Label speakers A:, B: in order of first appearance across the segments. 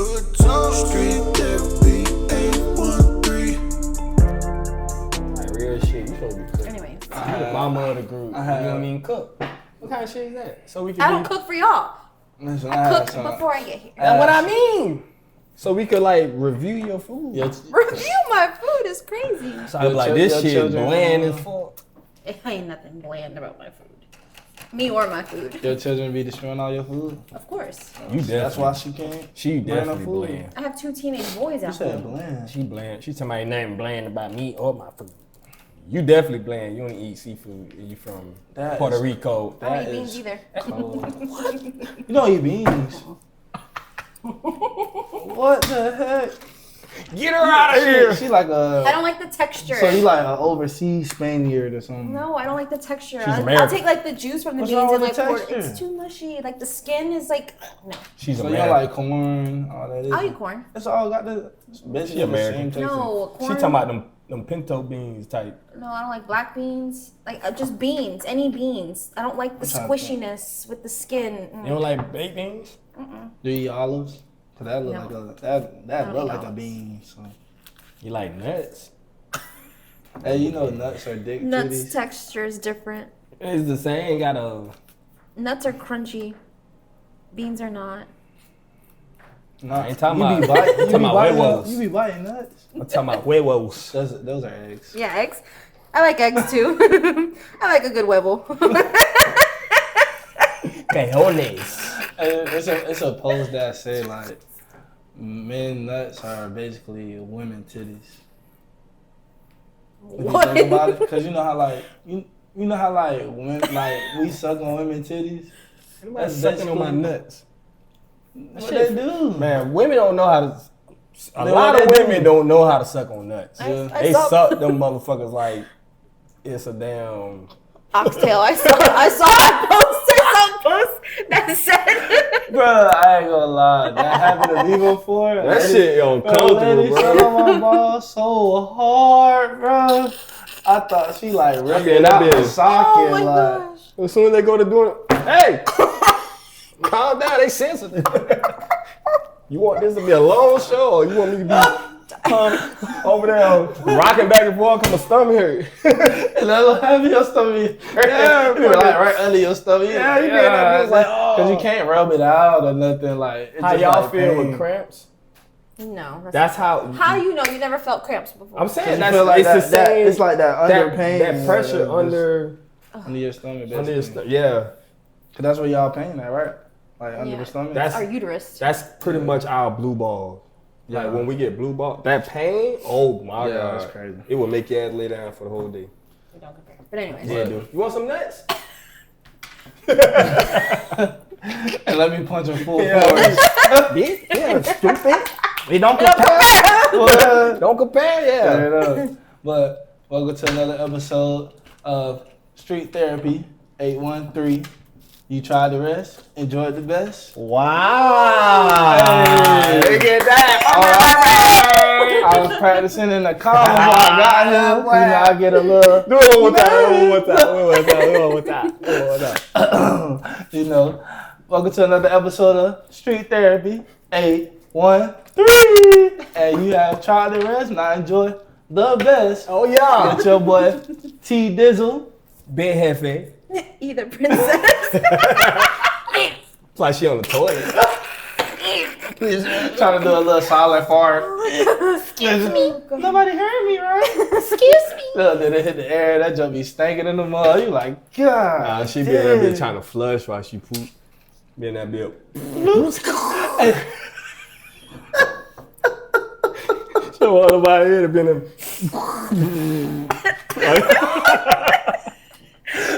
A: Good talk, street therapy, 813.
B: Like real shit. You supposed to be cooking.
C: Anyways,
B: You the mama of the group. You don't even cook. What kind of shit is that? So we can.
C: I don't cook for y'all.
D: Listen,
C: I cook before I get here.
B: That's what I mean. So we could like review your food.
C: Review my food is crazy.
B: So I was like, this
D: your
B: shit
D: children,
B: bland as fuck.
C: It ain't nothing bland about my food. Me or my food.
D: Your children be destroying all your food?
C: Of course.
B: You definitely.
D: That's why she can't.
B: She
D: bland her
B: definitely
D: food.
B: bland.
C: I have 2 teenage boys
D: You
C: out
D: said
C: there.
D: bland.
B: She bland. She somebody named bland about me or my food. You definitely bland. You don't eat seafood. You from
D: That
B: Puerto
D: is-
B: Rico.
C: I don't eat
D: That
C: beans
D: is
C: either.
D: cold. You don't eat beans. What the heck?
B: Get her out of here.
D: She like
C: I
D: a.
C: don't like the texture.
D: So you like an overseas Spaniard or something?
C: No, I don't like the texture.
B: She's
C: I'll
B: American.
C: take like the juice from the
D: What's
C: beans
D: wrong
C: and
D: with
C: like
D: the
C: pour it.
D: texture?
C: It's too mushy. Like the skin is like no.
B: She's
D: So you
B: American.
D: don't like corn, all that.
C: I'll eat corn.
D: It's all got the basically
B: She
D: the
B: American.
D: same texture.
C: No,
B: She
C: corn.
B: talking about them pinto beans type.
C: No, I don't like black beans. Like just beans, any beans. I don't like the
D: I'm trying to
C: squishiness with the skin.
B: You don't like baked beans?
D: Do you eat olives? Cause that look
C: No.
D: like a that
C: don't
D: look
C: eat
D: like a
C: olives.
D: bean. So
B: You like nuts?
D: hey, you know nuts are dick
C: Nuts
D: titties.
C: texture is different.
B: It's the same. Got a.
C: Nuts are crunchy. Beans are not.
D: No,
B: I ain't talking
D: you
B: about-
D: be biting.
B: I'm talking about huevos.
D: You be biting nuts.
B: I'm talking about huevos.
D: Those are eggs.
C: Yeah, eggs. I like eggs too. I like a good huevo.
B: Cajones.
D: It's a post that say like men nuts are basically women titties. If you
C: What?
D: think about it, because you know how like you know how like women like we suck on women titties.
B: That's
D: That's
B: sucking on my
D: basically-
B: nuts.
D: What they do?
B: Man, women don't know how to. A
D: Then
B: lot
D: what
B: of
D: they
B: women
D: do?
B: don't know how to suck on nuts.
D: Yeah.
C: I
B: They
C: saw
B: suck them motherfuckers like it's a damn.
C: oxtail. I saw a post that said
D: Bro, I ain't gonna lie. That happened to me before.
B: That
D: Lady-
B: shit
D: Bro,
B: uncomfortable,
D: lady
B: bro.
D: suck on my balls so hard, bro. I thought she like ripped
B: Yeah,
D: it
B: that
D: out the
B: bitch.
D: socket.
C: Oh my
D: like,
C: gosh.
B: As soon as they go to doing it, hey, calm down. They sensitive. You want this to be a long show, or you want me to be over there rocking back and forth on my stomach hurt?
D: and that'll have your stomach.
B: Yeah,
D: You were like right under your stomach.
B: Yeah, you get that bitch like, oh.
D: Because you can't rub it out or nothing. Like, it's
B: How
D: just
B: y'all
D: like
B: feel
D: pain.
B: with cramps?
C: No.
B: That's how.
C: How you know you never felt cramps before?
B: I'm saying
D: You
B: that's
D: feel like
B: it's
D: that,
B: the same.
D: it's like that under pain.
B: that pressure
D: just
B: under
D: your stomach, basically.
B: your stomach. Yeah,
D: Cause that's where y'all pain at, right? Like under
C: Yeah.
D: the stomach.
B: That's
C: Our uterus.
B: that's pretty much our blue ball.
D: Yeah.
B: Like when we get blue ball, that pain. Oh my
D: Yeah,
B: god,
D: that's crazy.
B: It will make your ass lay down for the whole day.
C: We don't compare. But anyways.
B: Yeah, dude. You want some nuts?
D: and let me punch him full
B: Yeah.
D: force.
B: Bitch, yeah, stupid. We don't compare.
D: What?
B: Don't compare, yeah.
D: Straight up. But welcome to another episode of Street Therapy 813. You tried the rest, enjoyed the best.
B: Wow.
D: Hey.
B: Look at that.
D: I was practicing in the car before I got here. You know, I get a little,
B: Do it one more time.
D: you know. Welcome to another episode of Street Therapy 813. And you have tried the rest, now enjoy the best.
B: Oh yeah.
D: With your boy T Dizzle.
B: Big hefe.
C: Either princess.
B: It's like she on the toilet.
D: Trying to do a little silent fart.
C: Excuse me.
D: Nobody heard me, right?
C: Excuse me.
D: Look, then it hit the air, that junk be stinking in the mud. You like, God.
B: Nah, she be in that bitch trying to flush while she poop. Be in that bitch. So all about here to be in them.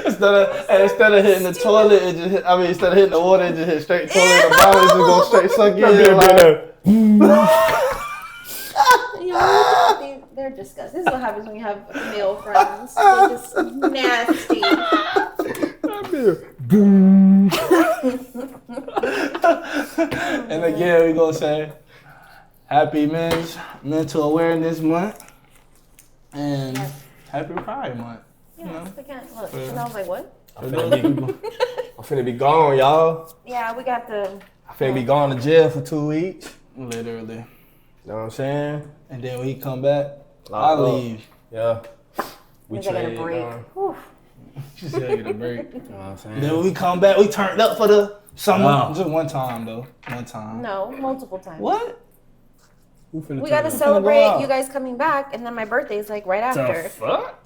D: Instead of hitting the toilet, it just hit, instead of hitting the water, it just hit straight toilet. The bottle just go straight suck in.
C: They're disgusting. This is what happens when you have male friends. They're just nasty.
D: And again, we gonna say happy Men's Mental Awareness Month and happy Pride Month.
C: Yeah, we can't look. And I was like, what?
B: I'm finna be gone, y'all.
C: Yeah, we got the.
B: I'm finna be gone to jail for 2 weeks.
D: Literally.
B: You know what I'm saying?
D: And then when he come back,
B: Lock
D: I'll
B: up.
D: leave.
B: Yeah. We
C: Maybe I got a
B: trade,
C: break. Whew.
D: She said I get a break.
B: You know what I'm saying?
D: Then when we come back, we turned up for the summer.
B: Wow.
D: Just one time though. One time.
C: No, multiple times.
D: What?
B: Who finna
C: We
B: turn
C: gotta
B: up?
C: celebrate
D: out.
C: you guys coming back, and then my birthday is like right after.
B: The fuck?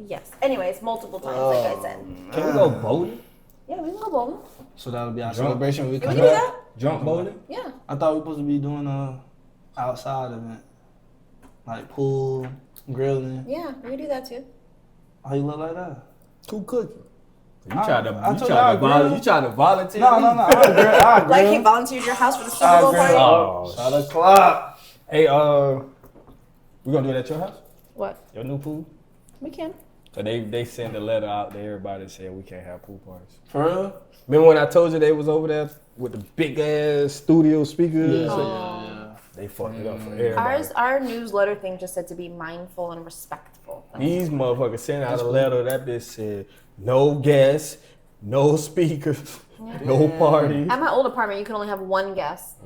C: Yes. Anyways, multiple times, like I said.
B: Can we go bowling?
C: Yeah, we can go bowling.
D: So that'll be our
B: Drunk.
D: celebration when we
C: Yeah,
D: come
C: we can do
D: back.
C: that.
B: Drunk bowling?
C: Yeah.
D: I thought we were supposed to be doing a outside event. Like pool, grilling.
C: Yeah, we can do that too.
D: How you look like that?
B: Who cooking? You
D: I
B: tried to,
D: told
B: you
D: you I
B: tried to,
D: agree.
B: you tried to volunteer.
D: No,
B: me?
D: no, no. I grill.
C: Like he volunteered your house for the Super
D: I
C: Bowl
D: grill.
C: party.
B: Oh,
D: Shot o'clock.
B: Hey, we gonna do it at your house?
C: What?
B: Your new pool?
C: We can.
B: So they send a letter out to everybody saying we can't have pool parties.
D: For real?
B: Remember when I told you they was over there with the big ass studio speakers?
D: Yeah.
B: They fucked it up for everybody.
C: Our newsletter thing just said to be mindful and respectful.
B: These motherfuckers sent out a letter that bitch said no guests, no speakers, no party.
C: At my old apartment, you can only have one guest.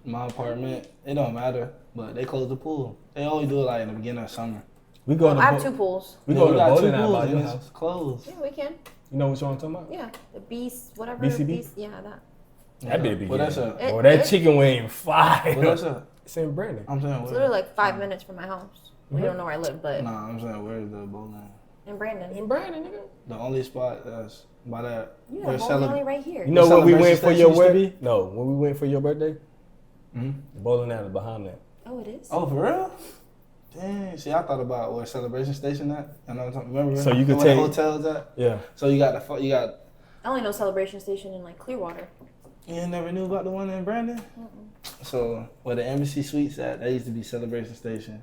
D: My apartment, it don't matter, but they close the pool. They always do it like in the beginning of summer.
B: We go to
C: I have two pools.
B: we
D: Yeah,
B: go to
D: got
B: bowling
D: two
B: alley
D: pools
B: by
D: and
B: your
D: it's
B: house.
D: closed.
C: Yeah, we can.
B: You know what I'm talking about?
C: Yeah, the beast, whatever.
B: BCB?
C: Beast, yeah, that.
B: That bitch be
D: Well, that's
B: getting-
D: a.
B: Oh, that chicken wing fire.
D: Well, that's a.
B: It's in Brandon.
D: I'm saying
C: It's
D: where.
C: literally like 5 minutes from my house. We don't know where I live, but
D: Nah, I'm saying where's the bowling?
C: in Brandon.
B: In Brandon, nigga.
D: The only spot that's by that.
C: You
D: where
C: have bowling alley
D: celeb-
C: right here.
B: You know
D: The
B: when we went
D: celebration
B: for your
D: station used to
B: wedding? No, when we went for your birthday,
D: Mhm.
B: the bowling alley behind that.
C: Oh, it is?
D: Oh, for real? Dang. See, I thought about where Celebration Station at. You know what I'm talking? Remember?
B: So you could
D: where
B: take-
D: the hotels at.
B: Yeah.
D: So you got the you got.
C: I only know Celebration Station in like Clearwater.
D: You never knew about the one in Brandon? So where the Embassy Suites at, that used to be Celebration Station.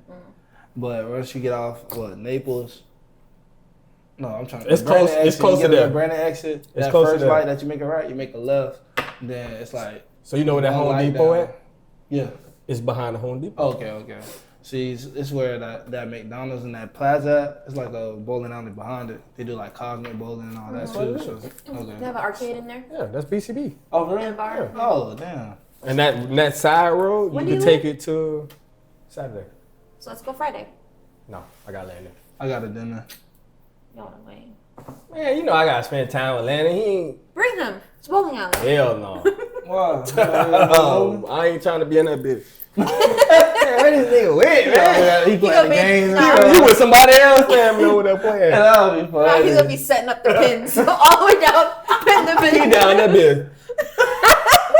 D: But once you get off Naples. No, I'm trying to.
B: It's
D: Brandon
B: close- it's
D: exit,
B: close
D: you
B: to
D: get on
B: there.
D: the Brandon exit.
B: It's
D: That
B: close to
D: first
B: there.
D: light that you make a right, you make a left. Then it's like.
B: So you know where that
D: one
B: Home
D: light
B: Depot
D: down.
B: at?
D: Yeah.
B: It's behind the Home Depot.
D: Okay. See, it's where that McDonald's and that Plaza, it's like a bowling alley behind it. They do like cosmic bowling and all that too. So,
C: They
D: okay.
C: have an arcade in there.
B: Yeah, that's BCB.
D: Oh, really?
C: And a bar.
D: Oh, damn.
B: And that side road,
C: When
B: you
C: do
B: can
C: you
B: take it to Saturday.
C: So let's go Friday.
B: No, I got Landon.
D: I got a dinner.
C: Y'all are lame.
B: Man, you know I gotta spend time with Landon. He ain't.
C: Bring them. It's bowling alley.
B: Hell no.
D: Wow.
B: I ain't trying to be in that bitch. Man, where this nigga with, man?
D: He
C: gonna
D: playing the
C: be-
D: games.
C: Nah.
B: You with somebody else family over there playing.
D: That'll be
C: Now
D: funny.
C: he's gonna be setting up the pins all the way down in the
B: He
C: pin.
B: down that bitch.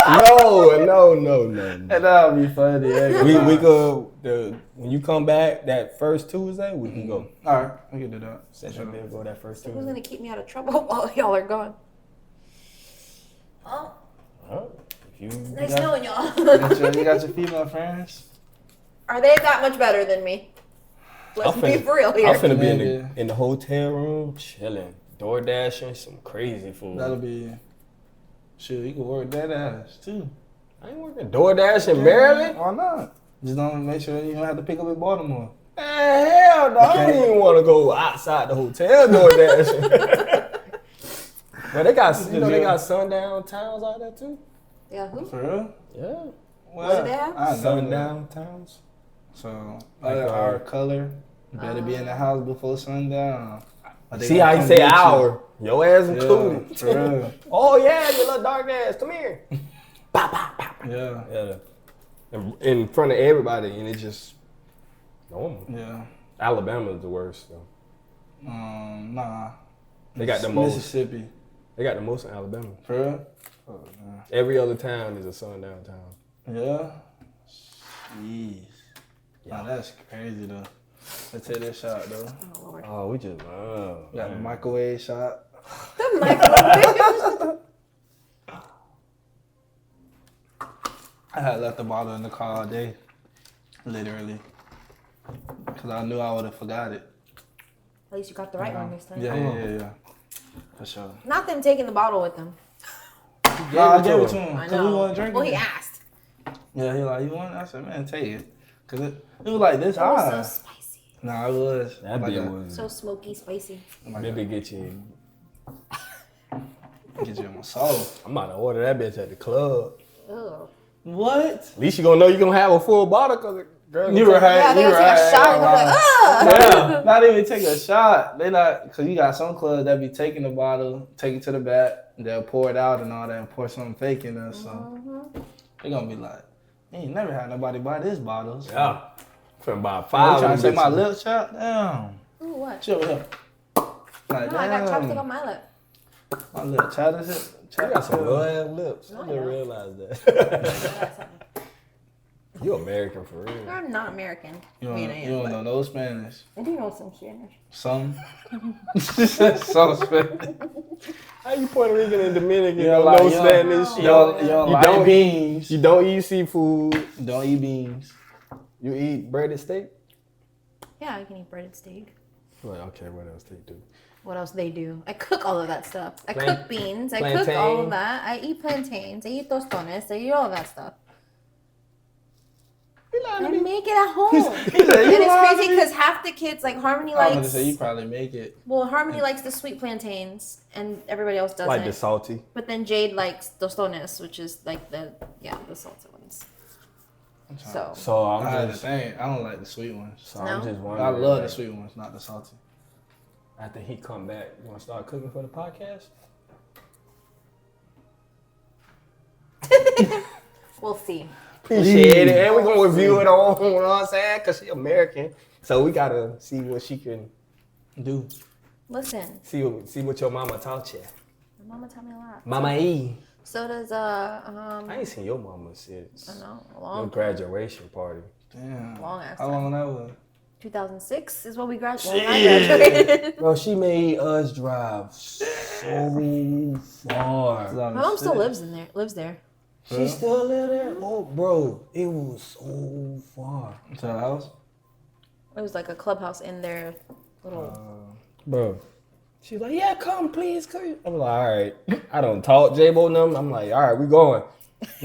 B: No.
D: That'll be funny.
B: We could when you come back that first Tuesday, we can go.
D: All right, we can do that.
B: Set that bitch go that first
C: Who's
B: Tuesday.
C: gonna keep me out of trouble while y'all are gone? Oh,
B: Huh? If you
C: nice
D: got-
C: knowing y'all.
D: You got your female friends?
C: Are they that much better than me? Let's
B: I'm
C: be
B: finna-
C: for real here.
B: I'm finna be
D: Yeah.
B: in the hotel room chilling, door dashing some crazy food.
D: That'll be. Shoot, you can work that ass too.
B: I ain't working DoorDash in Maryland.
D: Why not? Just don't make sure you don't have to pick up in Baltimore.
B: Man, hell no, I don't even want to go outside the hotel DoorDash. But they got sundown towns out there too.
C: Yeah, who?
D: For real?
B: Yeah,
D: Well,
C: do they have?
D: I know that.
B: sundown towns.
D: So,
B: Like,
D: our color, you better be in the house before sundown. Or they
B: See
D: gonna
B: how you
D: come
B: say
D: get you.
B: hour? Your ass included.
D: Yeah, for real.
B: Oh yeah, you little dark ass, come here.
D: Yeah,
B: Yeah, in front of everybody, and it just normal.
D: yeah.
B: Alabama's the worst though.
D: Nah.
B: They got the most.
D: Mississippi.
B: They got the most in Alabama.
D: For real? Oh, man.
B: Every other town is a sundown town.
D: Yeah. Jeez. Nah, that's crazy though. Let's take this shot though.
C: Oh, Lord.
B: Oh, we just
D: We got the microwave shot.
C: The microwave.
D: I had left the bottle in the car all day, literally, because I knew I would have forgot it.
C: At least you got the right one this time.
D: Yeah. For sure.
C: Not them taking the bottle with them.
D: Yeah, I gave it to him
C: I
D: because we
C: know.
D: want to drink
C: Well,
D: it.
C: he asked.
D: Yeah, he like, you want it? I said, man, take it. Because it was like this
C: It was
D: high.
C: so spicy.
D: Nah, it was.
B: that
D: like
B: bitch
D: a-
B: was.
C: So smoky, spicy.
B: Maybe get you.
D: Get you on my soul.
B: I'm about to order that bitch at the club.
C: Ugh.
D: What?
B: At least you gonna know you gonna have a full bottle because girl.
D: You right.
C: Yeah, they
D: you
C: take a
D: right.
C: shot and I'm like,
D: Yeah, not even take a shot. They not, cause you got some clubs that be taking the bottle, take it to the back, they'll pour it out and all that, and pour something fake in there. So they gonna be like, "You ain't never had nobody buy this bottle." So.
B: Yeah. Finna buy
D: You
B: 5.
D: trying to say my
B: bitches.
D: lips chop? Damn.
C: ooh, what?
D: Chill with him. Like,
C: No, I got chopstick
D: damn.
C: on my lip.
D: My lip chop is it?
B: You got some little ass lips. I didn't realize that. You American for real.
C: I'm not American.
D: You
C: I mean, I
D: don't,
C: am,
D: you don't
C: but
D: know no Spanish.
C: I do know some Spanish.
D: Some. Some Spanish.
B: How you Puerto Rican and Dominican?
D: You
B: don't
D: don't like-
B: know
D: you don't-
B: Spanish.
D: You don't
B: You
D: like
B: don't
D: beans.
B: You don't eat seafood.
D: You don't eat beans.
B: You eat breaded steak.
C: Yeah, I can eat breaded steak.
B: Well, okay, what else they do?
C: What else they do? I cook all of that stuff. I
B: Plant-
C: cook beans. I cook all
B: plantain.
C: of that. I eat plantains. I eat tostones. I eat all of that stuff. I make it at home. And it's crazy because half the kids, like Harmony
D: I'm gonna
C: likes,
D: say you probably make it.
C: well, Harmony likes the sweet plantains and everybody else doesn't.
B: Like the salty.
C: But then Jade likes tostones, which is like the salted ones. So,
B: So
D: I
B: I'm just,
D: I don't like the sweet ones.
B: so I'm
C: No?
B: just
D: I
B: wondering.
D: love the
B: like,
D: sweet ones, not the salty.
B: After he come back, you want to start cooking for the podcast?
C: we'll see.
B: Appreciate it, and we're gonna review it on. You know what I'm saying? Cause she American, so we gotta see what she can
D: Do.
C: Listen,
B: see what your mama taught you.
C: my mama taught me a lot.
B: Mama E.
C: So does
B: I ain't seen your mama since
C: I don't know, a
B: your
C: long
B: graduation party.
D: Damn.
C: Long ass
D: How long that was?
C: 2006 is what we graduated.
B: Bro, she made us drive so far.
C: My mom still lives there.
B: She still live there? Oh, bro, it was so far.
D: To the house?
C: It was like a clubhouse in their little.
B: Bro, she's like, yeah, come, please, come. I'm like, all right. I don't talk J-Bo and them. I'm like, all right, we going.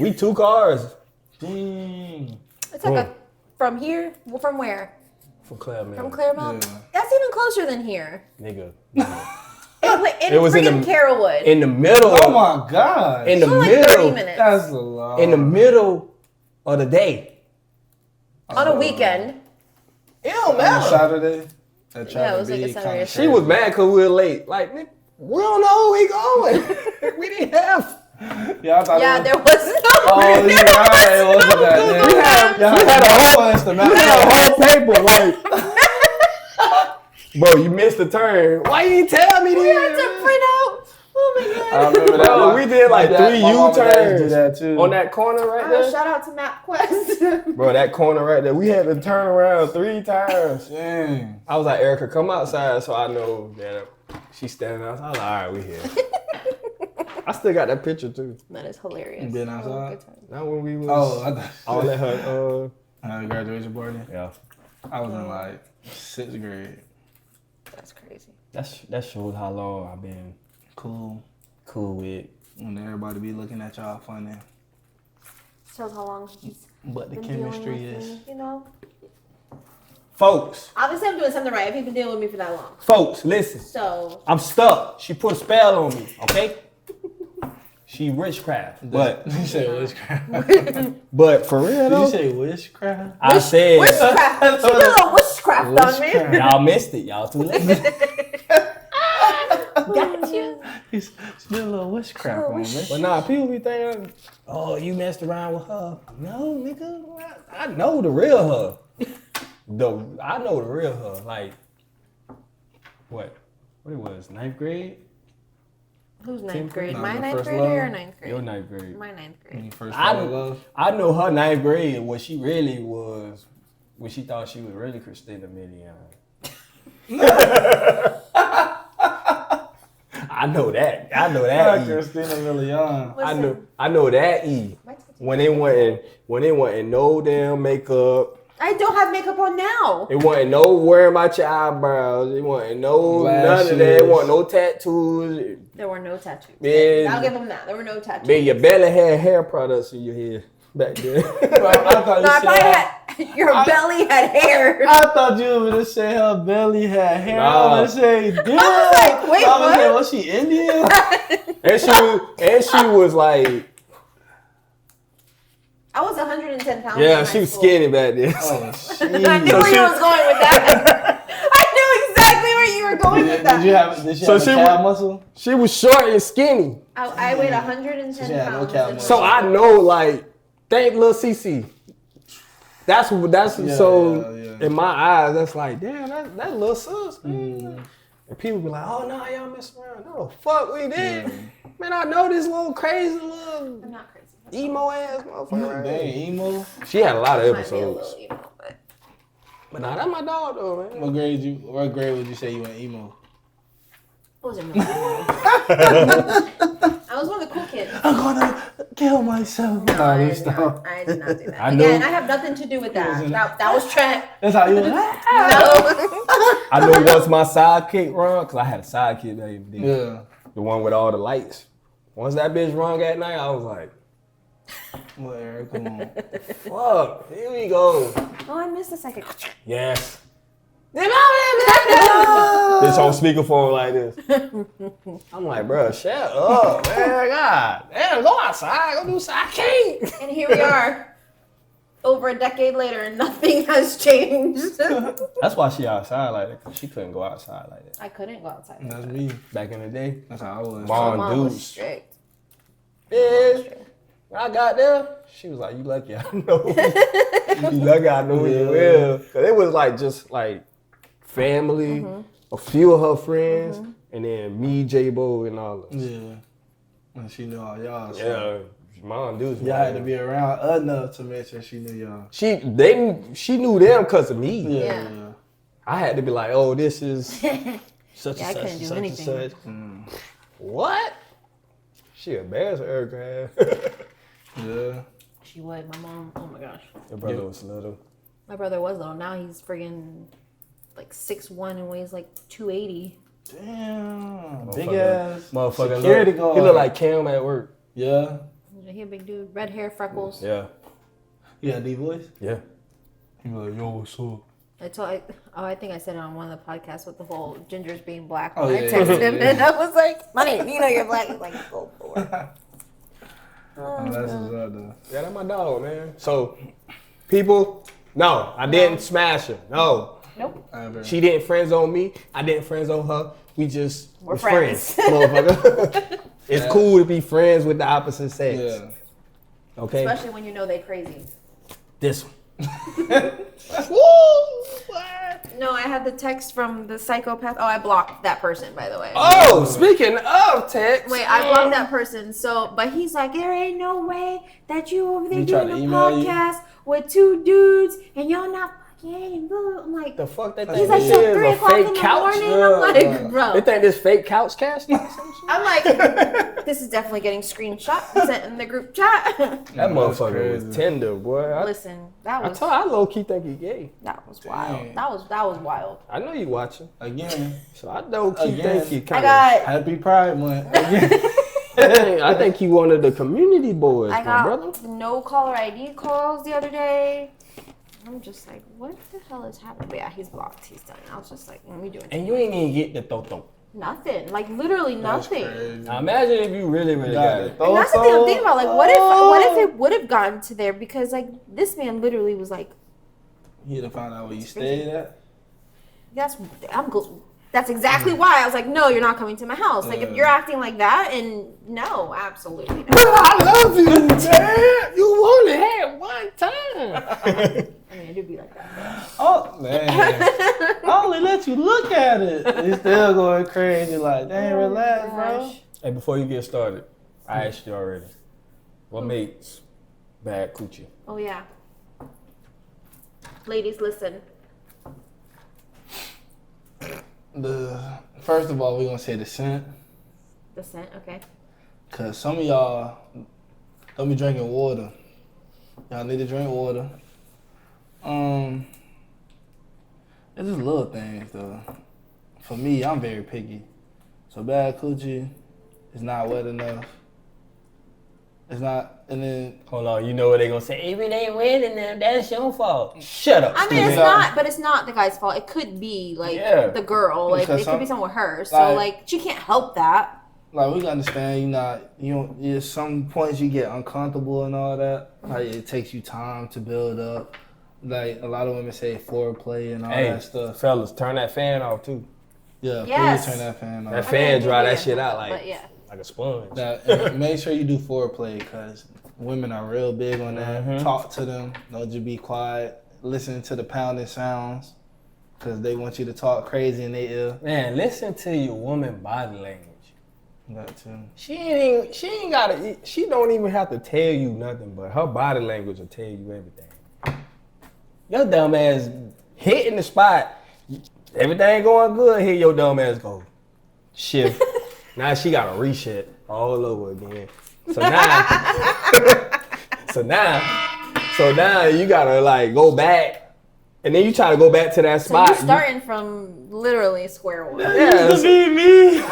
B: We 2 cars.
D: Dang.
C: It's like a from here. Well, from where?
B: From Claremont.
C: From Claremont.
D: Yeah.
C: That's even closer than here.
B: Nigga.
C: It
B: It
C: was
B: was in
C: in
B: the-
C: Carrollwood.
B: In the middle.
D: Oh my God.
B: In the
C: Only like 30
B: middle.
C: minutes.
D: That's a lot.
B: In the middle of the day.
C: On a weekend.
B: It don't
D: On a
B: matter.
D: Saturday? That tried
C: Yeah, it
D: to
C: was like a
D: be
C: Saturday.
D: kinda
B: She was mad because we were late. Like, nigga, we don't know where we going. We didn't have.
D: Yeah, I thought
C: Yeah,
D: it
C: there was no.
D: Oh, you're right. It wasn't that.
B: We had a whole, we had a whole paper. Like, bro, you missed the turn. Why you didn't tell me
C: We had
B: this?
C: to print out. Oh my god.
D: I remember that.
B: Bro, we did like
D: My dad-
B: 3
D: my mom and dad used to
B: U-turns
D: do that too.
B: on that corner right there.
C: Shout out to MapQuest.
B: Bro, that corner right there. We had to turn around 3 times.
D: Dang.
B: I was like, Erica, come outside so I know that she's standing outside. I was like, all right, we here. I still got that picture too.
C: That is hilarious.
D: You been
C: Oh,
D: outside?
C: good time.
B: Not when we was
D: Oh, I thought.
B: all at her.
D: Graduation party.
B: Yeah.
D: I was in like 6th grade.
C: That's crazy.
B: That shows how long I've been
D: Cool.
B: cool with.
D: And everybody be looking at y'all funny.
C: Shows how long he's
D: But the
C: been dealing
D: chemistry
C: with
D: is.
C: me, you know.
B: Folks,
C: Obviously, I'm doing something right if he's been dealing with me for that long.
B: folks, listen.
C: So,
B: I'm stuck. She put a spell on me, okay? She witchcraft. But
D: You say witchcraft.
B: but for real
D: Did you
B: though,
D: say witchcraft?
B: I said
C: witchcraft. She did a little witchcraft on me.
D: Witchcraft.
B: y'all missed it. Y'all too late.
C: Got you.
D: She did a little witchcraft on me.
B: But nah, people be thinking, oh, you messed around with her. No, nigga, I know the real her. I know the real her. Like, what it was, 9th grade?
C: Who's ninth
B: Tenth
C: grade?
D: grade?
C: My
D: No,
C: ninth
D: first
C: grade or your
D: love.
C: ninth grade?
B: Your 9th grade.
C: My ninth
D: When
C: grade.
D: you first
B: I
D: fell in love.
B: I know her 9th grade, what she really was, when she thought she was really Christina Milian. I know that. I know that. E.
D: Christina Milian.
B: I know that E. When it wasn't no damn makeup.
C: I don't have makeup on now.
B: It wasn't no wearing my eyebrows. It wasn't no none of that. It wasn't no tattoos.
C: There were no tattoos.
B: Man.
C: I'll give them that. There were no tattoos.
B: Man, you barely had hair products in your head back then.
D: Bro, I thought
C: No, I
D: you
C: probably
D: said.
C: had your belly had hair.
D: I thought you were gonna say her belly had hair.
B: Nah.
D: I was gonna say, damn.
C: I was like, wait,
D: I was
C: what?
D: was she Indian?
B: and she was like,
C: I was 110 pounds.
B: Yeah,
C: in
B: she
C: high
B: was
C: school.
B: skinny back then.
D: Oh,
C: I knew where you was going with that. I knew exactly where you were going with that.
D: Did she
B: So
D: have
B: she
D: a calf
B: was-
D: muscle?
B: She was short and skinny.
C: I weighed 110
D: She had no
C: pounds.
D: calf
C: in
D: muscle.
B: So I know, like, thank Lil CC. That's
D: Yeah,
B: so
D: yeah.
B: in my eyes, that's like, damn, that little sus, man. And people be like, oh no, y'all mess around. No, the fuck we did. Man, I know this little crazy little
C: I'm not crazy.
B: emo ass motherfucker.
D: Dang, emo.
B: She had a lot of
C: Might be a
B: episodes.
C: little emo, but
B: But nah, that's my dog though, man.
D: What grade would you say you went emo?
C: I wasn't really emo. I was one of the cool kids.
D: I'm gonna kill myself.
C: No, I
D: Nah,
C: did not. I did not do that.
B: I knew-
C: Again, I have nothing to do with that. That was Trent.
D: That's how you went.
C: No.
B: I know once my sidekick run, cause I had a sidekick back in the day.
D: Yeah.
B: The one with all the lights. Once that bitch rung at night, I was like,
D: Well, Eric, come on.
B: fuck, here we go.
C: Oh, I missed a second.
B: Yes. Bitch on speakerphone like this. I'm like, bro, shut up, man. God damn, go outside, go do something. I can't.
C: And here we are, over a decade later, and nothing has changed.
B: That's why she outside like that, cause she couldn't go outside like that.
C: I couldn't go outside.
D: That's me.
B: Back in the day,
D: That's how I was.
B: Mom,
C: My mom was
B: dudes.
C: strict.
B: Bitch, when I got there, she was like, you lucky I know. You lucky I know you will. Cause it was like just like family, a few of her friends, and then me, J-Bo, and all of us.
D: Yeah. And she knew all y'all. So.
B: Yeah, mom, dudes.
D: Y'all had to be around enough to make sure she knew y'all.
B: She knew them because of me.
C: Yeah.
B: I had to be like, oh, this is such
C: Yeah, I
B: and such
C: couldn't
B: and
C: do
B: such
C: anything.
B: and such. What? She embarrassed her ass.
D: Yeah.
C: She would. My mom. Oh my gosh.
B: Your brother was little.
C: My brother was little. Now he's friggin' like 6'1" and weighs like 280.
D: Damn. Big
B: Motherfucker.
D: ass.
B: Motherfucker.
D: Security
B: He
D: guard.
B: look like Cam at work.
D: Yeah.
C: He a big dude. Red hair, freckles.
B: Yeah.
D: You got a deep voice?
B: Yeah.
D: He be like, yo, what's up?
C: I think I said it on one of the podcasts with the whole gingers being black.
D: Oh,
C: When I
D: yeah,
C: texted
D: yeah,
C: him
D: yeah.
C: and I was like, "Money, you know you're black." He's like, "Go for it."
D: Oh, that's what's up, though.
B: Yeah, that's my dog, man. So, people, no, I didn't smash her. No.
C: Nope.
D: Ever.
B: She didn't friend zone me. I didn't friend zone her. We just
C: We're
B: was
C: friends.
B: motherfucker. It's cool to be friends with the opposite sex.
D: Yeah.
B: Okay.
C: Especially when you know they crazy.
B: This one.
C: No, I had the text from the psychopath. Oh, I blocked that person, by the way.
B: Oh, speaking of text.
C: Wait, I blocked that person. So, but he's like, there ain't no way that you over there
D: He tried
C: doing
D: to
C: a
D: email you?
C: podcast with two dudes and y'all not fucking. I'm like,
B: The fuck that
C: he's
B: thing
C: like,
B: is?
C: so 3
B: A
C: o'clock in
B: fake
C: the
B: couch?
C: morning.
D: Yeah,
C: I'm like,
D: yeah.
C: bro.
B: They think this fake couch casting?
C: I'm like, this is definitely getting screenshot and sent in the group chat.
B: That
D: That's
B: motherfucker
D: crazy.
B: was tender, boy.
C: Listen, that was
B: I low key think he gay.
C: that was wild.
D: Dang.
C: That was wild.
B: I know you watching,
D: Again.
B: so I low key
D: Again.
B: think he
C: I
B: kind
C: got
D: Happy Pride Month. Again.
B: I think he one of the community boys,
C: I
B: my
C: got
B: brother.
C: no caller ID calls the other day. I'm just like, what the hell is happening? But yeah, he's blocked. He's done. I was just like, we doing
B: And you ain't even get the toto.
C: nothing. Like literally nothing.
B: Now imagine if you really got it.
C: And that's the thing I'm thinking about. Like, what if it would have gotten to there? Because like this man literally was like,
D: You had to find out where you stayed at.
C: That's exactly why I was like, no, you're not coming to my house. Like, if
D: Yeah.
C: you're acting like that, and no, absolutely not.
B: I love you, man. You only had one time.
C: I mean, it do be like that.
D: Oh, man. I only let you look at it. You still going crazy. Like, dang, relax, bro.
C: Gosh.
B: Hey, before you get started, I asked you already. What makes bad coochie?
C: Oh yeah. Ladies, listen.
D: First of all, we're going to say the scent.
C: The scent, okay.
D: Because some of y'all don't be drinking water. Y'all need to drink water. It's just little things, though. For me, I'm very picky. So bad coochie is not wet enough. It's not, and then
B: Hold on, you know what they gonna say? If it ain't wet enough, that's your fault. Shut up.
C: I mean, it's
D: Yeah.
C: not, but it's not the guy's fault. It could be like
B: Yeah.
C: the girl. Like
D: Because
C: it could be
D: some-
C: something with her. So
D: like-
C: like she can't help that.
D: like we can understand there's some points you get uncomfortable and all that. Like it takes you time to build up. Like a lot of women say foreplay and all that stuff.
B: Fellas, turn that fan off too.
D: Yeah,
C: Yes.
D: please turn that fan off.
B: That fan dry that
C: yeah,
B: shit out
C: but yeah.
B: like a sponge.
D: And make sure you do foreplay because women are real big on that.
B: Mhm.
D: Talk to them. Don't just be quiet. Listen to the pounding sounds because they want you to talk crazy in their ear.
B: Man, listen to your woman body language.
D: That too.
B: She don't even have to tell you nothing, but her body language will tell you everything. Your dumb ass hitting the spot. Everything going good, here your dumb ass go. Shift. Now she got to reset all over again. So now you gotta like go back, and then you try to go back to that
C: So
B: spot.
C: you're starting from literally square one.
B: Yeah,
D: Used to be me.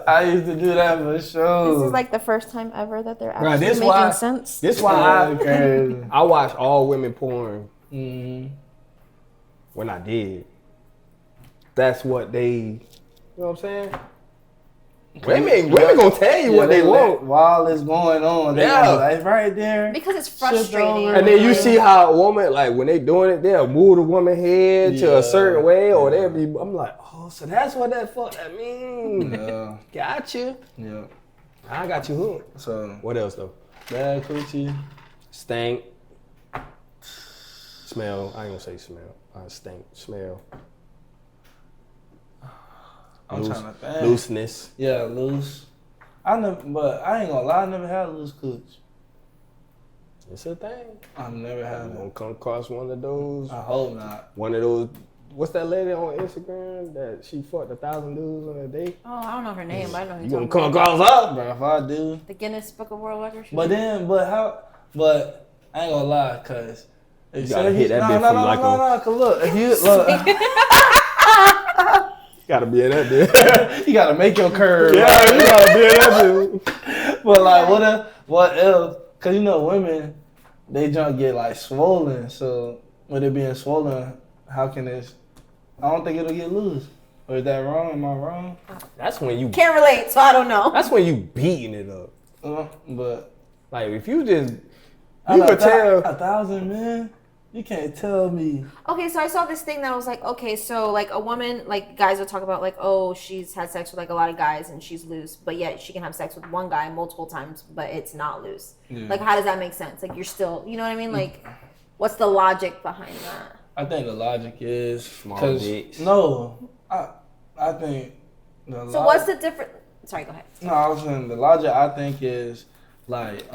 D: I used to do that for sure.
C: This is like the first time ever that they're
B: Bruh,
C: actually
B: this
C: making
B: why-
C: sense.
B: This why
D: Okay.
B: I watch all women porn
D: Mm-hmm.
B: when I did. That's what they, you know what I'm saying? Women gonna tell you what they want.
D: While it's going on. They
B: Yeah.
D: gonna be like right there.
C: Because it's
D: Shift
C: frustrating.
D: over.
B: And then you see how a woman, like when they doing it, they'll move the woman head to
D: Yeah.
B: a certain way, or they'll be, I'm like, oh, so that's what that mean.
D: Yeah.
B: Got you.
D: Yeah.
B: I got you hooked.
D: So
B: What else though?
D: bad coochie.
B: Stank. Smell. I ain't gonna say smell. Stink. Smell.
D: I'm
B: Loose-
D: trying to think.
B: Looseness.
D: Yeah, loose. But I ain't gonna lie, I never had loose cooch.
B: It's a thing.
D: I've never had
B: I'm
D: it.
B: gonna come across one of those.
D: I hope not.
B: One of those. What's that lady on Instagram that she fucked 1,000 dudes on a day?
C: Oh, I don't know her name, but I know who
B: You
C: you're
B: gonna
C: talking
B: come
C: about.
B: across her?
D: But if I do,
C: The Guinness Book of World Records.
D: but I ain't gonna lie, cause
B: You gotta hit that bitch from like a-
D: no, cause look, if you look,
B: Gotta be in that bitch.
D: you gotta make your curve.
B: Yeah,
D: right?
B: you gotta be in that bitch.
D: But like, what else? Cause women, they junk get like swollen. So with it being swollen, how can it? I don't think it'll get loose. Or is that wrong? Am I wrong?
B: That's when you.
C: Can't relate, so I don't know.
B: That's when you beating it up.
D: But
B: Like if you just,
D: I'm
B: you could tell.
D: 1,000 men. You can't tell me.
C: Okay, so I saw this thing that was like, okay, so like a woman, like guys would talk about like, oh, she's had sex with like a lot of guys and she's loose, but yet she can have sex with one guy multiple times, but it's not loose.
D: Yeah.
C: Like, how does that make sense? Like, you're still, you know what I mean? Like, what's the logic behind that?
D: I think the logic is
B: Small
D: 'cause-
B: dicks.
D: No, I think the.
C: So what's the difference? Sorry, go ahead.
D: No, I was saying the logic I think is like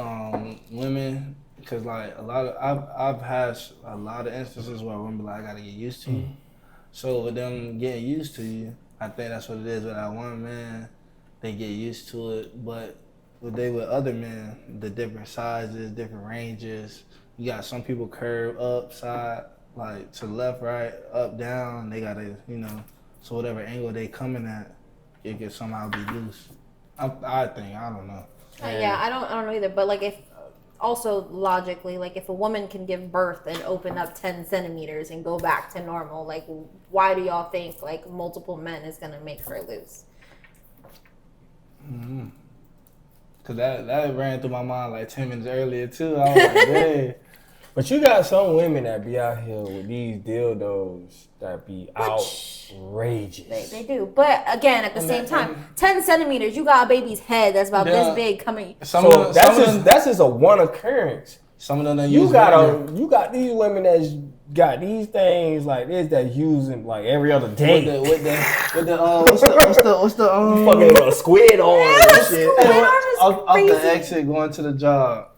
D: women, because like I've had a lot of instances where women be like, I gotta get used to you. So with them getting used to you, I think that's what it is with that one man. They get used to it, but with other men, the different sizes, different ranges. You got some people curve up, side, like to the left, right, up, down. They gotta, so whatever angle they coming at, it can somehow be loose. I think, I don't know.
C: Yeah, I don't know either. But like, if also logically, like if a woman can give birth and open up 10 centimeters and go back to normal, like why do y'all think like multiple men is gonna make her loose?
D: Cause that ran through my mind like 10 minutes earlier too. I was like, hey.
B: But you got some women that be out here with these dildos that be outrageous.
C: They do. But again, at the same time, 10 centimeters, you got a baby's head that's about
D: Yeah.
C: this big coming.
B: So that's just a one occurrence.
D: Some of them that
B: You
D: use
B: got these women that's got these things like this that using like every other day.
D: with the what's the
B: Fucking a squid on and shit.
D: off the exit going to the job.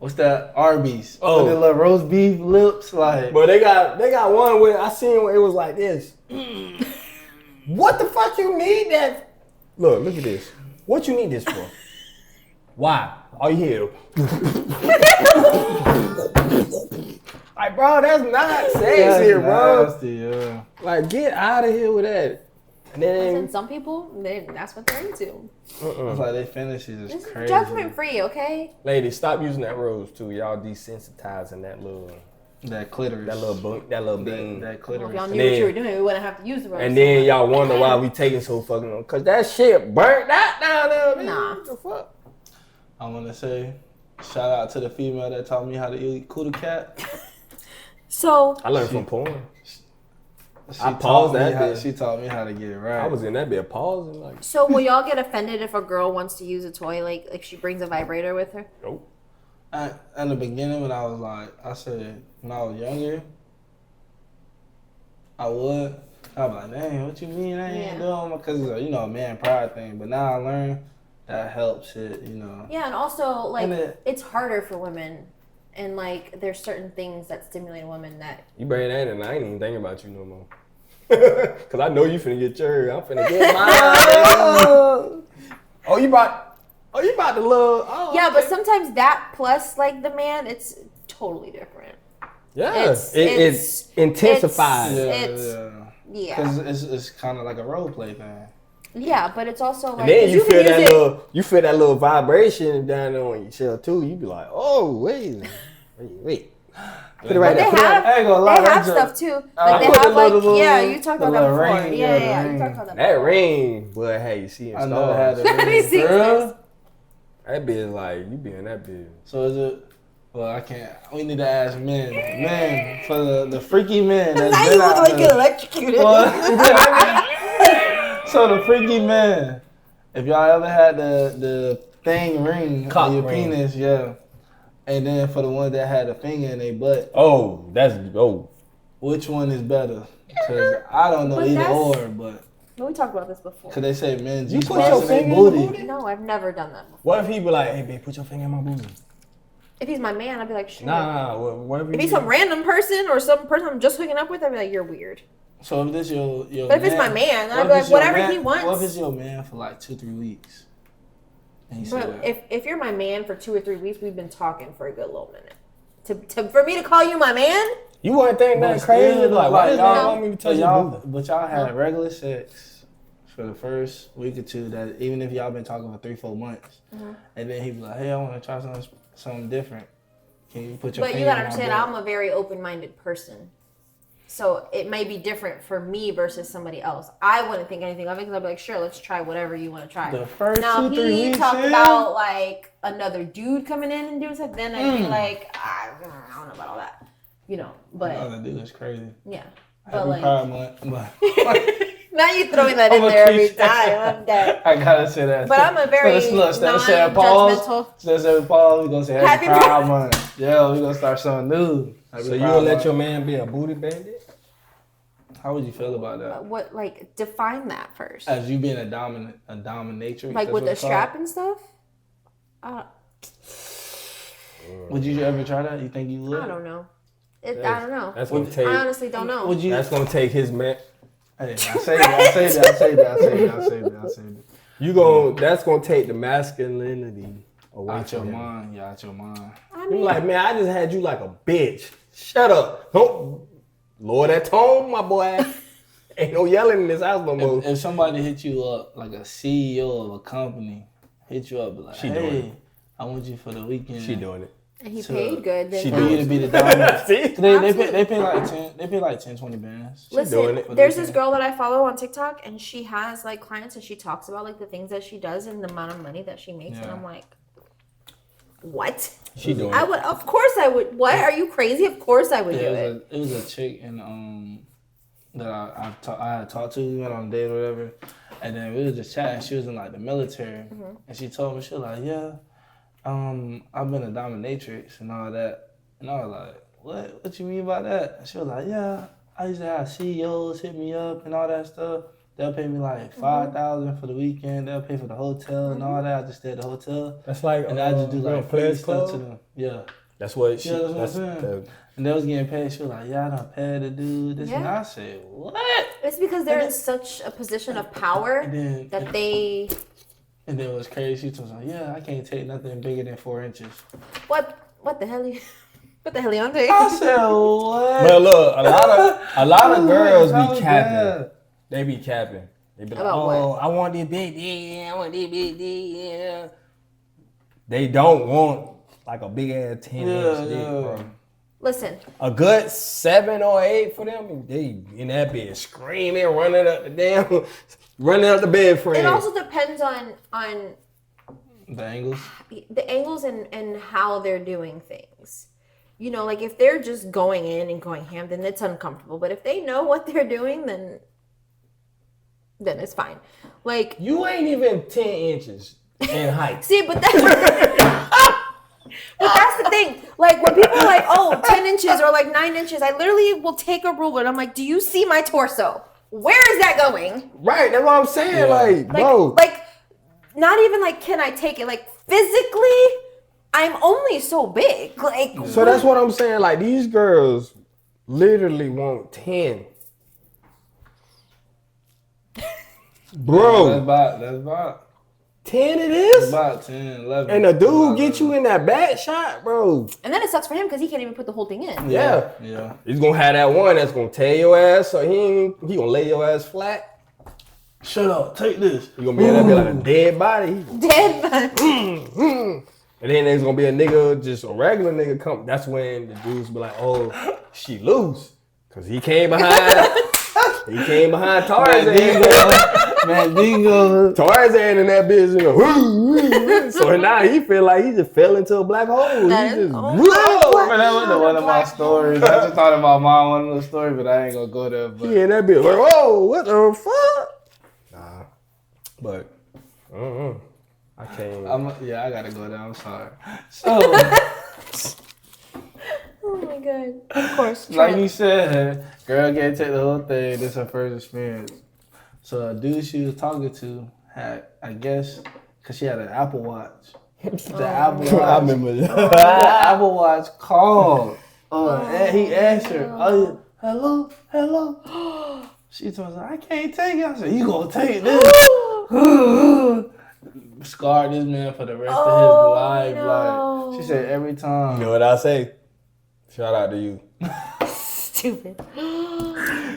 D: What's that? Arby's.
B: Oh.
D: With the little roast beef lips, like.
B: But they got one where I seen where it was like this. What the fuck you need that? Look at this. What you need this for? Why? Are you here? Like, bro, that's not sexy, bro.
D: Nasty, yeah.
B: Like, get out of here with that. And then,
C: And some people, that's what they're into.
D: It's like they finishes is
C: This
D: crazy.
C: is judgment free, okay?
B: ladies, stop using that rose too. Y'all desensitizing that little.
D: That clitoris.
B: that little bean.
D: That
C: Well,
D: clitoris.
C: if y'all
B: And
C: knew what
B: then-
C: you were doing, we wouldn't have to use the rubber.
B: And
C: so
B: then
C: much.
B: y'all wonder why we taking so fucking long. Cause that shit burnt that down there, man.
C: Nah.
B: What the fuck?
D: I want to say, shout out to the female that taught me how to eat kudu cat.
C: So
B: I learned from porn.
D: She
B: I paused
D: taught me
B: that
D: how-
B: bitch.
D: She taught me how to get it right.
B: I was in that bit pausing like,
C: So will y'all get offended if a girl wants to use a toy like she brings a vibrator with her?
B: nope.
D: In the beginning, when I was like, I said, when I was younger, I would. I'd be like, dang, what you mean I ain't doing? Because it's a, a man pride thing. But now I learned that helps it,
C: Yeah, and also like
D: And
C: it's harder for women, and like there's certain things that stimulate women that.
B: You bring that in, I ain't even thinking about you no more. Cause I know you finna get yours. I'm finna get mine. Oh, you about the little. Oh,
C: Yeah, but
B: okay.
C: sometimes that plus like the man, it's totally different.
B: Yeah,
C: it's-
B: it's intensified.
C: it's- Yeah,
D: Because it's kind of like a role play thing.
C: yeah, but it's also like
B: And then
C: 'cause
B: you feel
C: can
B: that
C: use
B: little vibration down there on your shell too. You be like, oh wait. Put it right
C: They
B: there. Put it right
C: have,
D: I ain't gonna lie,
C: they
D: that
C: have
D: joke-
C: stuff too.
D: I
C: Like they
D: put the
C: have like
D: little-
C: yeah, you talked
D: the
C: about that
D: little
C: before.
D: ring,
C: Yeah,
D: the
C: yeah, you
D: ring.
C: talked about that.
B: That
C: before.
B: ring, but hey, you see
D: I never had
B: stars.
D: a ring.
C: See
D: For real?
C: stars.
B: That bitch like you be in that bitch.
D: So is it? Well, I can't. We need to ask men for the freaky men. That's
C: Now
D: been
C: you look
D: out
C: like
D: there.
C: you're electrocuted.
D: So the freaky man, if y'all ever had the thing ring
B: Cock
D: on your
B: ring.
D: penis, yeah. And then for the ones that had a finger in their butt,
B: Oh,
D: which one is better? Because I don't know
C: But
D: either
C: that's-
D: or, but
C: No, we talked about this before.
D: because they say men
B: You
D: G
B: put your
D: spots in their
B: finger in the
D: booty.
B: booty?
C: No, I've never done that before.
B: What if he be like, hey babe, put your finger in my booty?
C: If he's my man, I'd be like, sure.
B: Nah, what if he
C: If he's some random person or some person I'm just hooking up with, I'd be like, you're weird.
D: So if this your
C: But if it's my man,
D: what
C: I'd
D: if
C: be like,
D: it's your
C: whatever
D: man-
C: he wants.
D: What if it's your man for like 2-3 weeks? And he said
C: But
D: that.
C: if you're my man for 2 or 3 weeks, we've been talking for a good little minute. For me to call you my man,
B: You wouldn't think
D: But
B: nothing crazy?
D: still,
B: Like, why does
D: y'all-
B: y'all want me to touch your
D: y'all,
B: booty?
D: but y'all had regular sex for the first week or two. That even if y'all been talking for 3-4 months,
C: Mm-hmm.
D: and then he be like, "Hey, I want to try something different. Can you put your?"
C: but you
D: finger
C: gotta
D: in my
C: understand,
D: butt?"
C: I'm a very open-minded person. So it may be different for me versus somebody else. I wouldn't think anything of it because I'd be like, sure, let's try whatever you want to try.
D: The first
C: Now,
D: 2-3
C: if he
D: weeks
C: talked
D: in?
C: about like another dude coming in and doing something, then I'd be like, I don't know about all that, But
D: Oh, that dude is crazy.
C: yeah, but
D: Happy
C: like
D: Pride Month, but
C: now you throwing that in
D: I'm a
C: there every
D: cliche.
C: time. I'm dead.
D: I gotta say that.
C: But I'm a very
D: Instead of saying pause,
C: non-judgmental.
D: instead of saying pause, we gonna say Happy
C: Happy
D: Pride
C: Pride.
D: Month. Yeah, we gonna start something new. Happy
B: So you
D: Pride
B: gonna let
D: Month.
B: your man be a booty bandit?
D: How would you feel about that?
C: What like define that first?
D: As you being a dominatrix,
C: Like
D: that's
C: with
D: what
C: the
D: it's called?
C: strap and stuff?
D: Would you ever try that? You think you would?
C: I don't know. I don't know.
B: That's gonna take.
C: I honestly don't know.
D: Would you?
B: That's gonna take his man.
D: Hey, I say that.
B: That's gonna take the masculinity away
D: Out your
B: from him.
D: mind, yeah, out your mind.
C: I
B: You
C: mean,
B: like, man, I just had you like a bitch. Shut up. Don't lower that tone, my boy. Ain't no yelling in this house no more.
D: If somebody hit you up, like a CEO of a company, hit you up, be like,
B: She doing
D: hey,
B: it.
D: I want you for the weekend.
B: She doing it.
C: and he
D: so
C: paid good. Then
B: she
D: For
B: doing
D: you
B: it.
D: to be the dominant.
B: See?
D: They pay like 10, 20 bands.
B: doing
C: Listen,
B: it.
C: there's this girl that I follow on TikTok, and she has like clients, and she talks about like the things that she does and the amount of money that she makes, and
D: Yeah.
C: I'm like, what?
B: She doing
C: I
B: it.
C: would, of course, I would. What? Are you crazy? Of course, I would do
D: Yeah,
C: it.
D: it was a chick in that I had talked to. We went on a date or whatever, and then we was just chatting. She was in like the military, and she told me she was like, yeah, I've been a dominatrix and all that, and I was like, what? What you mean by that? And she was like, yeah, I used to have CEOs hit me up and all that stuff. They'll pay me like $5,000 for the weekend. They'll pay for the hotel and all that. I just stay at the hotel,
B: That's like,
D: and I just do like free
B: Players
D: stuff to
B: Club.
D: them. Yeah.
B: That's what she.
D: Yeah, that's what I'm saying.
B: the-
D: And they was getting paid. She was like, yeah, I done paid the dude. This and
C: Yeah.
D: I said, what?
C: It's because they're in such a position of power
D: And then,
C: that they.
D: and then it was crazy. She was like, yeah, I can't take nothing bigger than 4 inches.
C: What the hell? What the hell, Leonte?
D: I said, what?
B: But look, a lot of girls
D: That
B: be
D: was
B: capping.
D: bad.
B: They be capping. They be like,
C: About what?
B: oh, I want this big D. I want this big D. Yeah. They don't want like a big ass 10 inch dick,
D: Yeah.
B: bro.
C: Listen,
B: A good 7 or 8 for them. They in that bed screaming, running up the bed frame.
C: it also depends on
D: The angles.
C: the angles and how they're doing things. You know, like if they're just going in and going ham, then it's uncomfortable. But if they know what they're doing, then it's fine. Like,
B: You ain't even 10 inches in height.
C: see, but that's the thing. Like when people are like, oh, 10 inches or like 9 inches, I literally will take a ruler and I'm like, do you see my torso? Where is that going?
B: Right, that's what I'm saying.
D: Yeah.
B: Like, bro.
C: Like, not even like, can I take it? Like physically, I'm only so big. Like,
B: So that's what I'm saying. Like, these girls literally want 10. Bro,
D: That's about
B: 10 it
D: It's
B: is?
D: about 10, 11.
B: And the dude
D: About
B: get you in that back shot, bro.
C: and then it sucks for him because he can't even put the whole thing in.
B: Yeah.
D: Yeah.
B: He's gonna have that one that's gonna tear your ass, so he gonna lay your ass flat.
D: Shut up. Take this.
B: You gonna be in that bit like a dead body.
C: Dead man.
B: And then there's gonna be a nigga, just a regular nigga come. That's when the dudes be like, oh, she loose. Cause he came behind Tarzan.
D: Mandingo.
B: Tarzan in that bitch, you know. So now he feel like he just fell into a black hole.
C: That
B: He
C: is-
B: just,
C: oh
B: whoa!
D: Man, that was one of my stories. I just thought about my one little story, but I ain't gonna go there. But
B: He in that bitch like, whoa, what the fuck? Nah, but I can't.
D: I gotta go there. I'm sorry. So,
C: Oh my god. Of course.
D: like
C: Trent.
D: you said, girl can't take the whole thing. This is her first experience. So a dude she was talking to had, I guess, cause she had an Apple Watch. The Apple Watch.
B: I remember that.
D: The Apple Watch called. And he asked her, "Oh, hello." She told me, "I can't take it." I said, "You gonna take this?" Scarred this man for the rest of his life.
C: no.
D: Like she said, every time.
B: You know what I say? Shout out to you.
C: Stupid.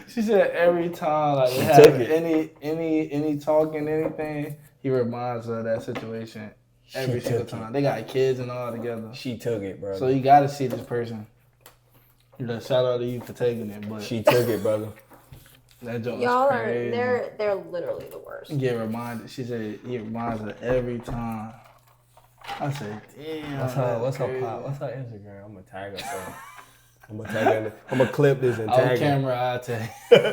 D: She said every time, like they
B: took
D: have
B: it.
D: any talking, anything, he reminds her of that situation every
B: She
D: single
B: took
D: time. They got kids and all together.
B: She took it, bro.
D: So you gotta see this person. Shout out to you for taking it, but
B: She took it, brother.
D: that joke
C: Y'all
D: was
C: are
D: crazy.
C: they're literally the worst.
D: Get reminded. She said he reminds her every time. I said, damn.
B: What's her Instagram? I'm gonna tag her. I'm gonna clip this and
D: On
B: tag her.
D: camera, I'll tell you.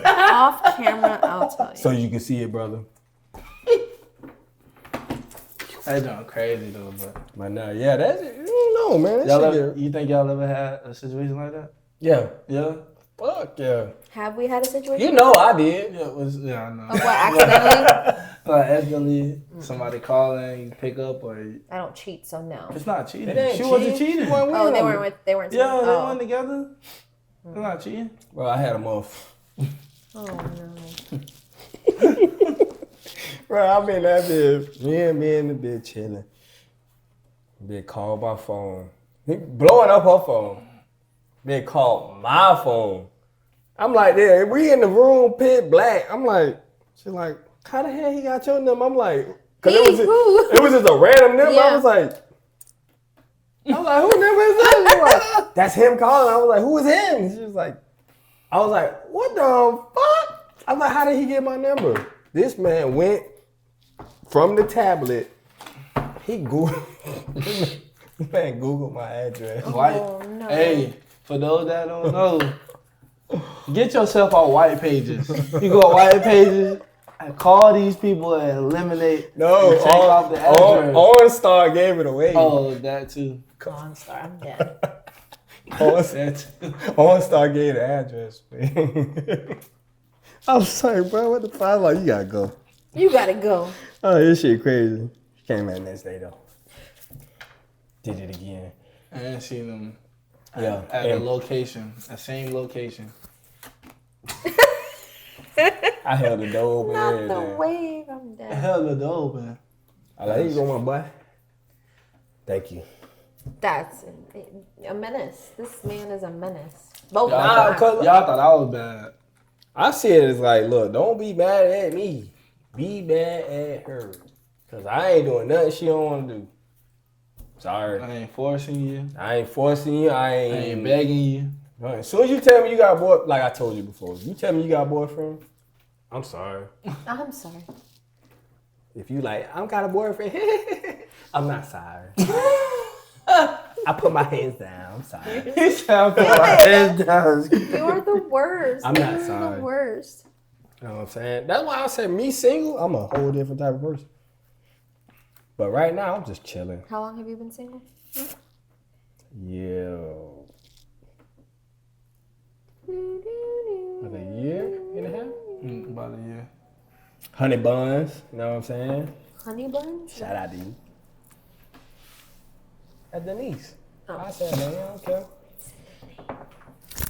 C: Off camera, I'll tell you.
B: So you can see it, brother.
D: That joke crazy though, but
B: But nah, yeah, that's it. You don't know, man. That shit
D: you think y'all ever had a situation like that?
B: yeah.
D: Yeah.
B: Fuck yeah.
C: Have we had a situation?
B: You know I did.
D: Yeah, I know.
C: Of what, accidentally?
D: Like accidentally, somebody calling, you pick up, or
C: I don't cheat, so no.
D: it's not cheating.
B: It ain't
D: She wasn't
B: cheating.
D: cheating.
B: She wasn't
C: Oh,
B: with
C: they
B: him.
C: weren't
D: Yeah, they
C: oh.
D: weren't together. They're not cheating.
B: Bro, I had a month.
C: Oh no.
B: Bro, I been that bitch. Me and the bitch chilling. Been called my phone. Blowing up her phone. Been called my phone. I'm like, yeah, we in the room, pit black. I'm like, she's like, how the hell he got your number? I'm like, cause it was just a random number.
C: Yeah.
B: I was like, who number is that? She was like, that's him calling. I was like, who is him? She was like, I was like, what the fuck? I was like, how did he get my number? This man went from the tablet. He Googled. This man Googled my address.
C: Oh, no.
D: Hey, for those that don't know, get yourself on white pages. You go on white pages and call these people and eliminate.
B: No,
D: and take off the address.
B: OnStar gave it away.
D: Oh, that too.
C: Monster, I'm dead.
B: OnStar gave the address. Man. I was like, bro, what the fuck? I was like, you gotta go.
C: You gotta go.
B: Oh, this shit crazy. Came back next day though. Did it again.
D: I ain't seen them
B: Yeah.
D: at the
B: And
D: location, the same location.
B: I held the door open.
C: Not
B: and
C: the
B: everything.
C: wave, I'm dead.
D: Hell, the door open.
B: I like, here you go, my boy. Thank you.
C: That's a menace. This man is a menace. Both
D: Y'all,
C: of
B: Nah,
C: them.
B: cause-
D: y'all thought I was bad.
B: I see it as like, look, don't be mad at me. Be mad at her. Cause I ain't doing nothing she don't want to do. Sorry.
D: I ain't forcing you.
B: I ain't forcing you. I
D: I ain't
B: ain't
D: begging you.
B: As soon as you tell me you got a boy, like I told you before, you tell me you got a boyfriend, I'm sorry.
C: I'm sorry.
B: If you like, I got a boyfriend, I'm not sorry. I put my hands down. I'm sorry.
D: He said, I put my head down.
C: You are the worst.
B: I'm not
C: You're
B: sorry.
C: the worst.
B: You know what I'm saying? That's why I said me single, I'm a whole different type of person. But right now, I'm just chilling.
C: How long have you been single?
B: Yeah. Like a year and a half?
D: About a year.
B: Honey buns, you know what I'm saying?
C: Honey buns?
B: Shout out to you. That's Denise.
C: Oh.
B: I said, man, I don't care.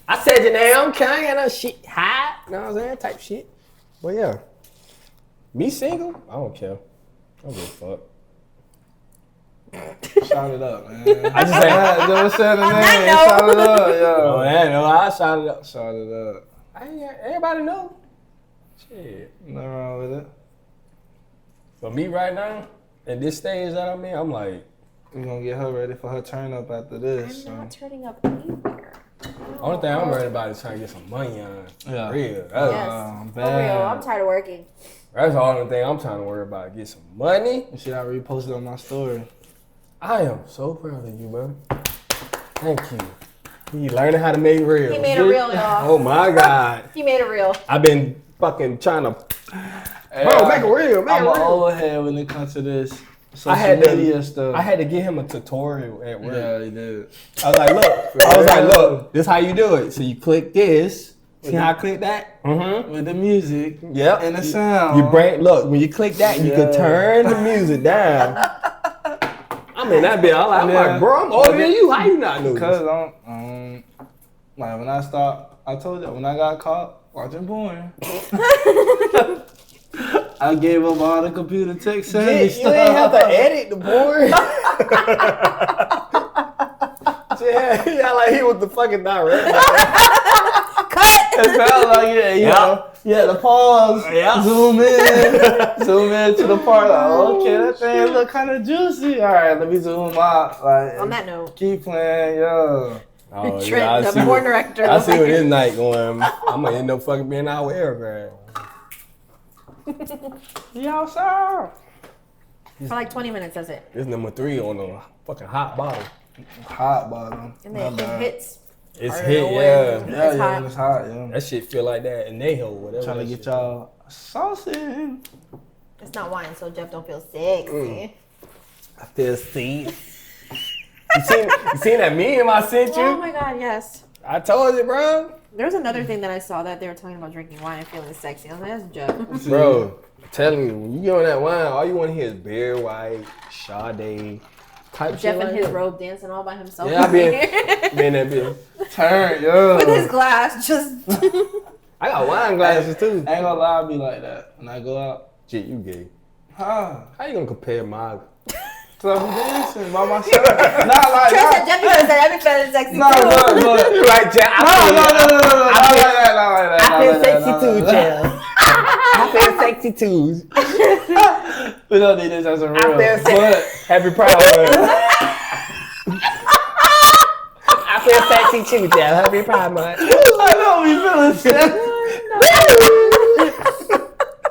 B: I said, Janae, I don't care. I ain't got no shit high. You know what I'm saying? Type shit. But yeah. Me single? I don't care. I don't give a fuck.
D: Shout it up, man.
B: I just say,
D: Just said the name.
C: that
D: Shout it up,
B: oh,
D: yo.
B: man, no, I shout it up.
D: Shout it up.
B: Everybody know. Shit.
D: Nothing wrong with it.
B: But me right now, at this stage that I'm in, I'm like,
D: We're gonna get her ready for her turn up after this.
C: I'm
D: So.
C: not turning up either.
B: only thing I'm worried about is trying to get some money on.
D: Yeah.
B: For real.
C: Yes.
D: Bad.
C: For real, I'm tired of working.
B: That's the only thing I'm trying to worry about. Get some money.
D: You see, I reposted on my story.
B: I am so proud of you, man. Thank you. You learning how to make real.
C: He made a reel, y'all.
B: Oh my God.
C: He made a reel.
B: I've been fucking trying to.
D: Hey,
B: Bro, make it real. Make
D: I'm
B: it
D: an
B: real.
D: old head when it comes to this social
B: I had to-
D: media stuff.
B: I had to give him a tutorial at work.
D: Yeah, he did.
B: I was like, look. This how you do it. So you click this. See how I click that? Mm-hmm.
D: With the music
B: Yep.
D: and the sound.
B: You look, when you click that, you can
D: Yeah.
B: turn the music down. I mean, that be all I'm
D: Yeah.
B: like, bro, I'm older than you. How you not know
D: Because
B: this?
D: like when I stopped, I told you when I got caught watching porn, I gave up all the computer tech savvy
B: You
D: stuff.
B: ain't have to edit the board. yeah, like he was the fucking director.
D: It felt like it, you know. Yeah, the pause,
B: Yeah.
D: zoom in to the part. Like, okay, that thing look kind of juicy. All right, let me zoom out. Like,
C: On that note,
D: keep playing, yo.
B: Oh,
C: Trent, the porn director.
B: I see what this night going. I'm gonna end up fucking being out with Eric.
D: Yo, sir.
C: For like 20 minutes, that's it.
B: This number 3 on the fucking hot bottle.
D: Hot bottom.
C: And then it hits.
B: It's
C: Part of
B: hit,
C: the way.
B: yeah.
D: Yeah,
C: It's
D: yeah,
C: hot.
D: it's hot, yeah.
B: That shit feel like that in Neho, whatever.
D: Trying to
B: that
D: get
B: shit.
D: y'all saucy.
C: It's not wine, so Jeff don't feel sexy.
B: I feel seen. You seen that meme I sent you?
C: Oh my god, yes.
B: I told you, bro.
C: There's another thing that I saw that they were talking about drinking wine and feeling sexy. I'm like, that's Jeff.
B: Bro, I'm telling you, when you get on that wine, all you want to hear is Bear White, Sade, type
C: Jeff
B: shit
C: in
B: like
C: his
B: that.
C: robe dancing all by himself.
B: Yeah, I been that bitch.
D: Turn, yo.
C: With his glass, just.
B: I got wine glasses too.
D: I ain't gonna lie, I be like that when I go out.
B: Shit, you gay.
D: Huh?
B: How you gonna compare my?
D: So I'm dancing by myself. Not like
C: Trent said
D: that.
C: Jeff even said every feeling sexy
D: No,
C: too.
D: no.
B: Right, Jeff?
D: No, not like that, not like that.
B: I feel
D: not like that,
B: sexy
D: not
B: too,
D: like that.
B: Jeff. I feel sexy too.
D: We don't need this as a real.
B: I feel sexy.
D: But
B: Happy Pride Month. I feel sexy too, Jeff. Happy Pride Month.
D: I know we feeling sexy.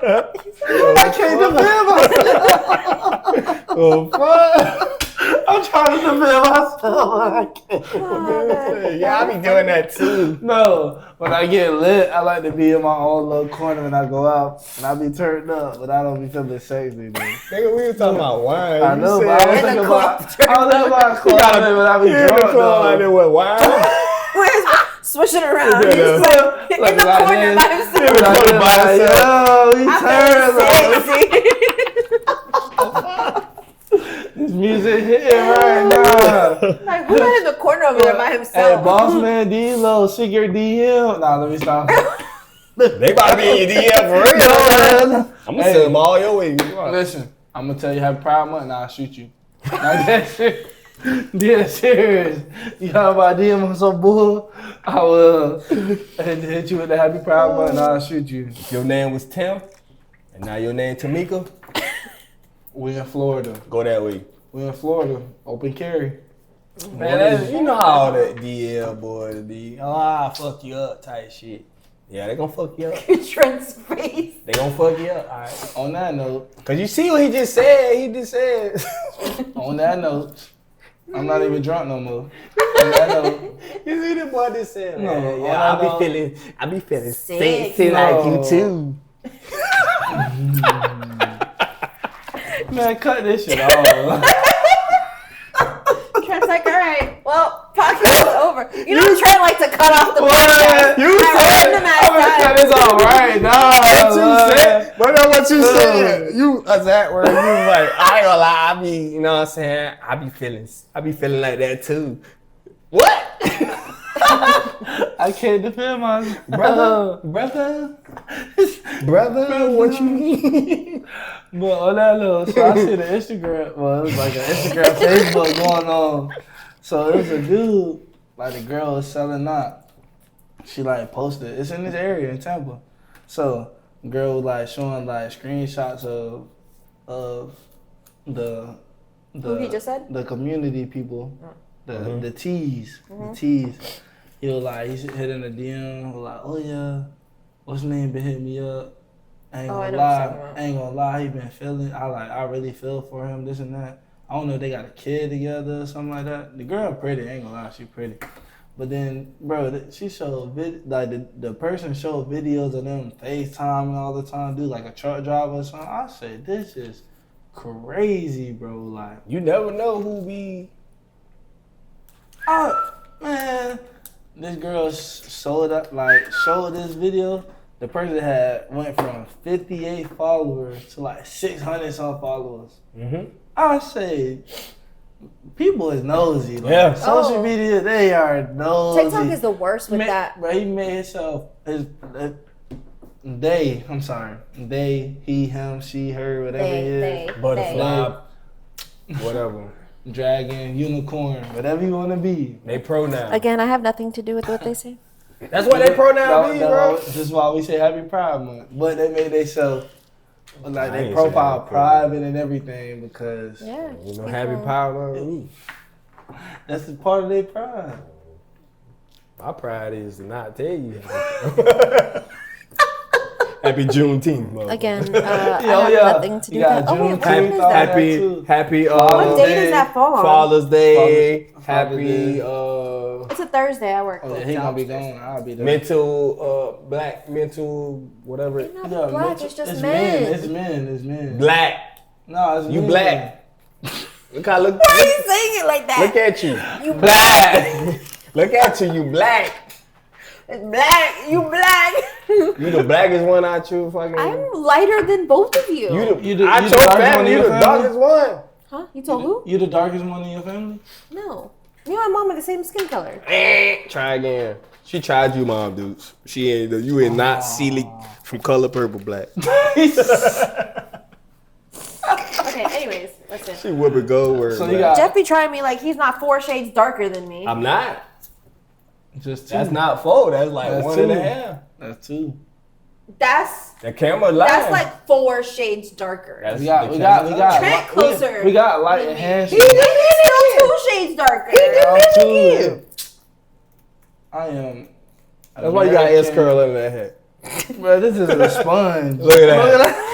D: I can't defend myself.
B: Oh, fuck.
D: I'm trying to defend myself.
B: Yeah, I be doing that too.
D: No, when I get lit, I like to be in my own little corner when I go out, and I be turned up, but I don't be feeling sexy, dude.
B: Nigga, we were talking about wine.
D: I know, but I was thinking about
B: You
D: club
B: gotta
D: when I be
B: in the
D: drunk.
B: club like
D: though.
B: that with wine.
C: Swishing around.
B: Yeah,
C: He's like, in the
D: like
C: corner
D: this.
C: by himself.
B: Yeah, by
D: Like,
B: himself.
D: yo, we
C: I
D: turned
C: feel sexy.
D: This music hitting right now.
C: Like, who's in the corner over there by
D: Hey,
C: himself?
D: boss man D-Lo, secret DM. Nah, let me stop.
B: They about to be in your DM for real.
D: Man.
B: I'm gonna send them all your way.
D: Listen, I'm gonna tell you Happy Pride Month and I'll shoot you. Like that shit. Yeah, serious. You know about DM on some bull? I will hit you with the Happy Pride Month and I'll shoot you.
B: If your name was Tim, and now your name Tamika,
D: We in Florida.
B: go that way.
D: We in Florida, open carry.
B: Man, you know how that DL boys be. Oh, I'll fuck you up type shit. Yeah, they gonna fuck you up.
C: Trent's face.
B: They gonna fuck you up. All right.
D: On that note,
B: Cause you see what he just said. He just said.
D: on that note, I'm not even drunk no more. On that note,
B: You see the boy just said.
D: No,
B: Man,
D: on
B: yeah,
D: that
B: I
D: note-
B: be feeling
C: Sick.
B: sexy like you
D: No.
B: too.
D: man, cut this shit off.
C: Trent's like, all right, well, podcast is over. You know, Trent like to cut off the
D: What?
C: podcast.
B: You
C: at
B: said-
C: random
D: I'm gonna
C: ass
D: cut
C: times.
D: this off right now.
B: What you
D: man.
B: said? But know what you said. You a that word. You was like, I ain't gonna lie. I be, you know what I'm saying? I be feeling like that too. What?
D: I can't defend myself.
B: brother, what you mean?
D: But on that note, so I see the Instagram. Well, it was like an Instagram, Facebook going on. So it was a dude, like the girl was selling out. She like posted. It's in this area in Tampa. So girl was like showing like screenshots of the
C: Who he just said?
D: the community people, the
B: Mhm.
D: the T's, the T's. He was like, he hit in the DM, was like, oh yeah, what's his name been hitting me up. I ain't
C: Oh,
D: gonna
C: I know what you're talking
D: lie,
C: about.
D: I ain't gonna lie, he been feeling. I really feel for him, this and that. I don't know if they got a kid together or something like that. The girl pretty, I ain't gonna lie, she pretty. But then, bro, she showed the person showed videos of them FaceTiming all the time, do like a truck driver or something. I said, this is crazy, bro. Like,
B: You never know who be.
D: man, this girl showed this video. The person went from 58 followers to like 600 some followers.
B: Mm-hmm.
D: I say, people is nosy. Like,
B: Yeah.
D: social
C: Oh.
D: media, they are nosy.
C: TikTok is the worst with that.
D: Bro, he made himself they. I'm sorry, they, he, him, she, her, whatever it is.
C: They.
B: Butterfly, whatever.
D: Dragon, unicorn, whatever you want to be.
B: They pronoun.
C: Again, I have nothing to do with what they say.
B: That's what they pronoun be, bro.
D: This is why we say Happy Pride Month. But they made themselves like
B: I
D: their
B: ain't
D: profile
B: say Happy Pride.
D: private and everything because
C: Yeah.
B: You know, happy power. Ooh.
D: that's the part of their pride.
B: My pride is to not tell you. Happy Juneteenth, motherfucker.
C: Again, I have
D: yeah.
C: nothing to do
D: You
C: with
D: got
C: that. Oh, wait,
D: Juneteenth,
C: when is that?
B: Happy,
D: too.
B: happy.
D: What
C: day does that fall on?
B: Father's Day.
D: Father's
B: Happy.
D: Day.
C: It's a Thursday. I work.
D: Oh,
C: both
D: yeah, he gonna be
C: jobs.
D: gone. I'll be there.
B: Mental. Black mental. Whatever.
C: It's not
D: Yeah,
C: black. It's just
D: it's
C: men.
D: It's men. It's men.
B: Black.
D: No, it's
B: You
D: men.
B: black. Look how look.
C: Why are you saying it like that?
B: Look at you.
C: You
B: Black. Look at you. You black.
C: It's black. You black.
B: You the blackest one out you fucking.
C: I'm lighter than both of you.
B: You the out
D: you the
B: your
D: darkest one
B: family.
D: in
B: You
D: your
B: the
D: family?
B: darkest one.
C: Huh? You told who?
D: You the darkest one in your family?
C: No. Me and my mom are the same skin color.
B: Try again. She tried you, mom, dudes. She ain't. You ain't not Celie from Color Purple Black.
C: Okay, anyways, listen.
B: She Whoopi Goldberg.
D: So
B: man.
D: you got
C: Jeff be trying me like he's not 4 shades darker than me.
B: I'm not.
D: just two.
B: That's not 4. That's like
D: That's
B: 1.5.
D: That's two.
C: That's
B: The camera live.
C: like 4 shades darker.
B: That's
D: We got
B: the
D: light-
C: Trent closer.
D: We got light and hand.
C: He's still 2 shades darker.
D: Two. I am.
B: That's why you got S curl under that hat.
D: Bro, this is a sponge.
B: Look at that.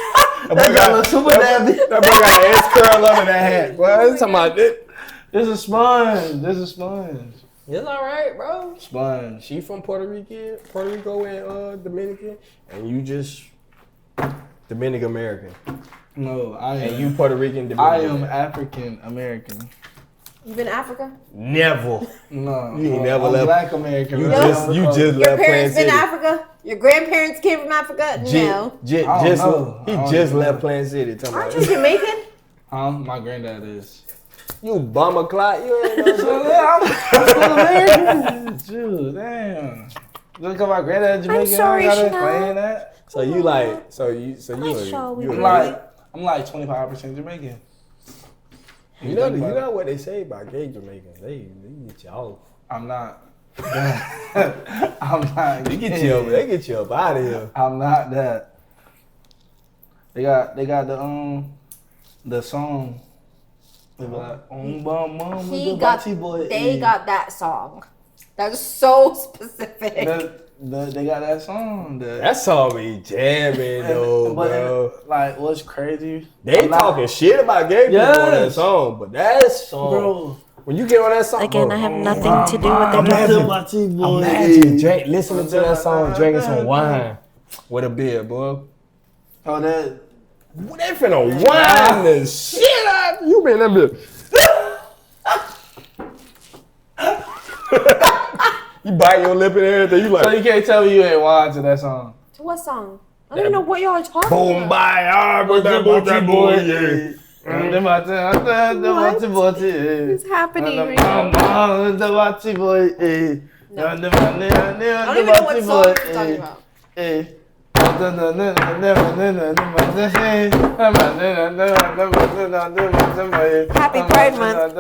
D: That got a super daddy.
B: That boy got an S curl under that hat. Well, it's talking about it.
D: This is a sponge. This is a sponge.
B: It's all right, bro.
D: Sponge.
B: She from Puerto Rico and Dominican, and you just Dominican American,
D: No, I am.
B: and you Puerto Rican
D: I
B: Dominican.
D: am African American.
C: You been to Africa?
B: Never.
D: No,
B: You ain't never
D: I'm
B: left.
D: Black American.
B: You
D: That's
B: just
D: what
B: you
D: I'm
B: just
C: Your
B: left Plant
C: parents been
B: City.
C: to Africa? Your grandparents came from Africa? No.
D: I don't know. I
B: He
D: don't
B: just
D: know.
B: left Plant City. Talking
C: Aren't
B: about
C: you Jamaican?
D: Huh? My granddad is.
B: you bummer clot. You ain't know.
D: So, yeah, I'm still American. Dude, damn. Look at my granddad Jamaican.
C: sorry,
D: I gotta
C: Chanel.
D: explain that.
B: So you like
D: I'm like 25% Jamaican.
B: you know what they say about gay Jamaicans? They get you off.
D: I'm not. I'm not.
B: They get you up out of here.
D: I'm not that. They got the song They be like, mama,
C: He got.
D: boy.
C: They got that song. That's so specific.
D: They got that song.
B: That song be jamming though,
D: But
B: bro.
D: like, what's crazy?
B: They talking shit about gay people on that
D: Yes.
B: song, but that song,
D: Bro.
B: when you get on that song,
C: Again,
B: bro,
C: I have nothing to do with the
B: Imagine, imagine listening to that song, drinking some wine with a beer, boy.
D: Oh, that.
B: They finna wine the shit out. You been that bitch. You bite your lip and everything. You
D: So
B: like
D: you can't tell me you ain't watching that song.
C: What song? I don't even know what y'all are talking
B: boom
C: about.
B: by but that boy, yeah.
C: What's happening right now?
D: No.
C: I don't even know what song you're talking about. Happy Pride Month.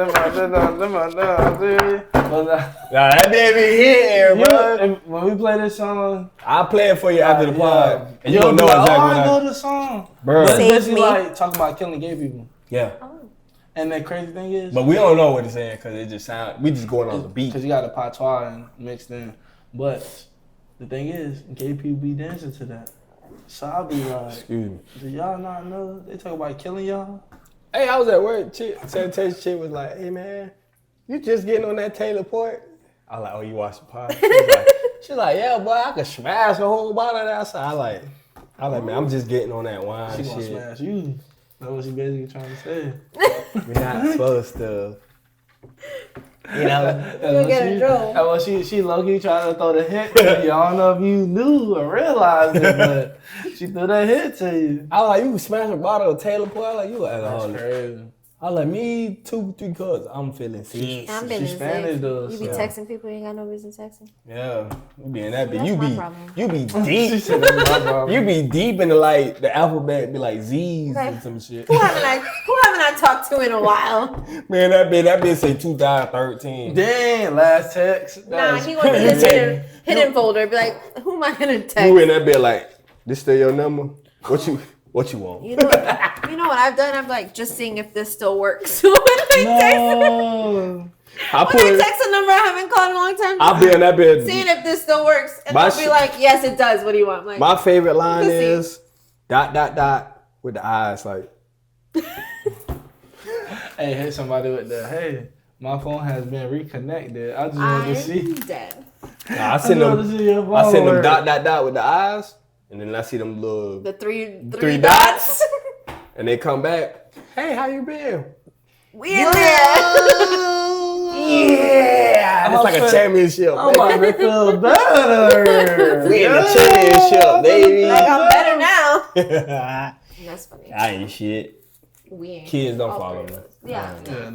B: Nah, that baby here, bro.
D: When we play this song,
B: I'll play it for you after the pod. And you
D: you'll
B: don't
D: be
B: know
D: like,
B: exactly
D: oh,
B: what
D: I know the song.
B: Bro.
D: But it's
C: Save
D: basically
C: me.
D: like talking about killing gay people.
B: Yeah.
D: And the crazy thing is,
B: But we don't know what it's saying because it just sound. We just going on the beat.
D: because you got a patois and mixed in. But the thing is, gay people be dancing to that. So I'll be like,
B: Excuse me.
D: do y'all not know they talk about killing y'all?
B: Hey, I was at work. Sanitation chick was like, "Hey man, you just getting on that Taylor Port?" I was like, "Oh, you watch the pod?" She's like, "Yeah, boy, I could smash a whole bottle of that." So I like, man, I'm just getting on that wine
D: She gonna
B: shit.
D: smash you. That's what she basically trying to say.
B: We're not supposed to. You know,
C: You'll get in trouble.
D: That's what she low-key trying to throw the hit to you. I don't know if you knew or realized it, but she threw that hit to you.
B: I was like, you can smash a bottle of Taylor Port. I was like, you an
D: That's
B: alcoholic.
D: crazy.
B: I was like, me 2-3 cups. I'm feeling sick.
C: I'm
D: She's
C: being
D: Spanish
C: sick.
D: though.
C: You be
D: so.
C: texting people you ain't got no reason texting.
B: Yeah, you be in that bit.
C: That's
B: You
C: my
B: be
C: problem.
B: you be
D: She
B: deep.
D: said that's my problem.
B: You be deep into like the alphabet, be like Z's
C: Okay.
B: and some shit.
C: Who haven't I talked to in a while?
B: Man, that bitch say 2013.
D: Dang, last text.
C: Nah,
D: That's
C: he went to his
D: crazy.
C: hidden folder. Be like, who am I gonna text?
B: You in that bit like, this still your number? What you want?
C: You know what I've done? I'm like just seeing if this still works. when
D: No.
B: I
C: I text a number I haven't called in a long time,
B: I'll be in that bit.
C: seeing if this still works, and
B: My
C: they'll be
B: shit-
C: like, yes, it does. What do you want? I'm like,
B: My favorite line
C: Pussy.
B: is ... with the eyes like.
D: Hey, hit somebody with the, hey, my phone has been reconnected. I just want to see.
C: I'm dead.
B: Nah, I send
D: wanna see your
B: them. I send them ...
D: phone
B: with the eyes, and then I see them little,
C: The three
B: Three
C: dots.
B: and they come back. Hey, how you been?
C: We in there.
B: Yeah, it's like a championship.
D: I'm
B: baby.
D: about to feel better.
B: We in the championship, baby.
C: Like I'm better now. That's funny.
B: I ain't shit.
C: We ain't.
B: Kids don't
C: all
B: follow
C: three
B: me.
C: of us. Yeah.
D: Yeah,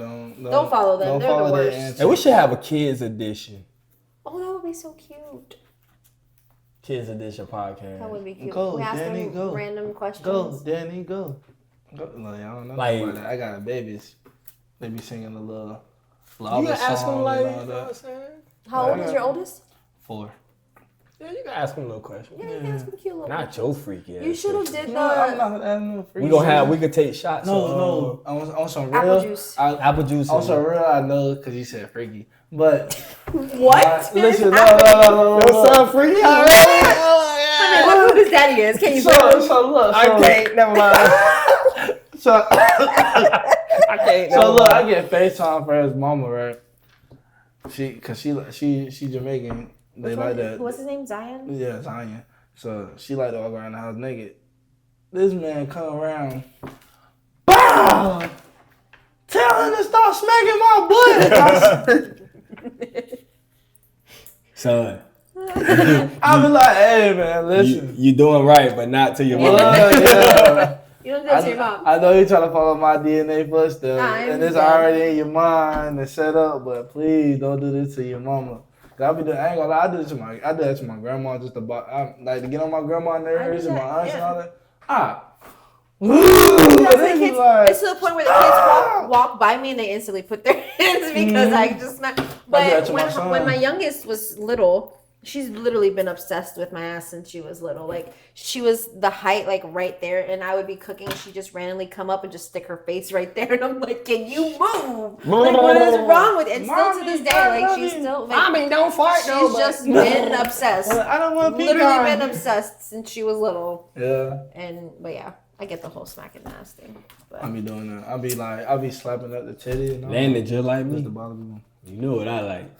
C: Don't follow them. They're the worst.
D: answer.
B: Hey, we should have a kids edition.
C: Oh, that would be so cute.
B: Kids edition podcast.
C: That would be cute.
D: Go,
C: we ask
D: Danny,
C: them
D: go.
C: random questions.
D: Go, Danny, go. Go. No, I don't know
B: Like-
D: about that. I got babies. They be singing a little
B: You
D: lava
B: can ask them
D: song
B: like,
D: and
B: you
D: all
B: know what I'm
D: that.
B: saying?
C: How old is your oldest?
D: 4.
B: Yeah, you can ask them a little question.
C: Yeah, you can ask them cute little.
B: Not your freaky ass.
C: You should have did
D: No, I'm
C: the
D: not asking no free
B: We could take shots.
D: No. I want some real.
C: apple juice.
B: Apple juice.
D: On some real, I know because you said freaky. But
C: What?
D: listen,
C: Apple-
D: no.
B: What's freaky?
C: I mean, look who his daddy is. Can you?
D: So look.
B: I can't. Never mind.
D: So,
B: I can't.
D: so look, I get FaceTime for his mama, right? She Jamaican. They like that.
C: What's his name? Zion.
D: Yeah, Zion. So she like to walk around the house naked. This man come around. BAM! Tell him to stop smacking my butt.
B: Son,
D: I be like, hey man, listen.
B: you doing right, but not to your mother.
D: Yeah.
C: You don't do it to your mom.
D: I know you're trying to follow my DNA footsteps,
C: I
D: and it's
C: understand.
D: already in your mind and set up. But please don't do this to your mama. 'Cause I ain't gonna lie, I do that to my grandma just like to get on my grandma's nerves and my
C: that,
D: aunts
C: yeah.
D: and all that.
C: That's
D: They
C: the
D: be
C: kids,
D: like,
C: it's to the point where the kids walk by me and they instantly put their hands because I just smack.
D: that
C: But
D: to my son.
C: when my youngest was little, She's literally been obsessed with my ass since she was little. Like, she was the height, like, right there, and I would be cooking, and she'd just randomly come up and just stick her face right there, and I'm like, can you move? Like, what is wrong with it? And still to this day, like, she's still, like,
B: I mean, don't fight though.
C: she's just been obsessed.
D: Well, I don't want
C: Literally been obsessed since she was little.
D: Yeah.
C: But yeah, I get the whole smacking ass thing. But.
D: I be doing that. I be slapping up the titty and all.
B: Landed just like
D: Just
B: me.
D: to bother me.
B: You know what I like.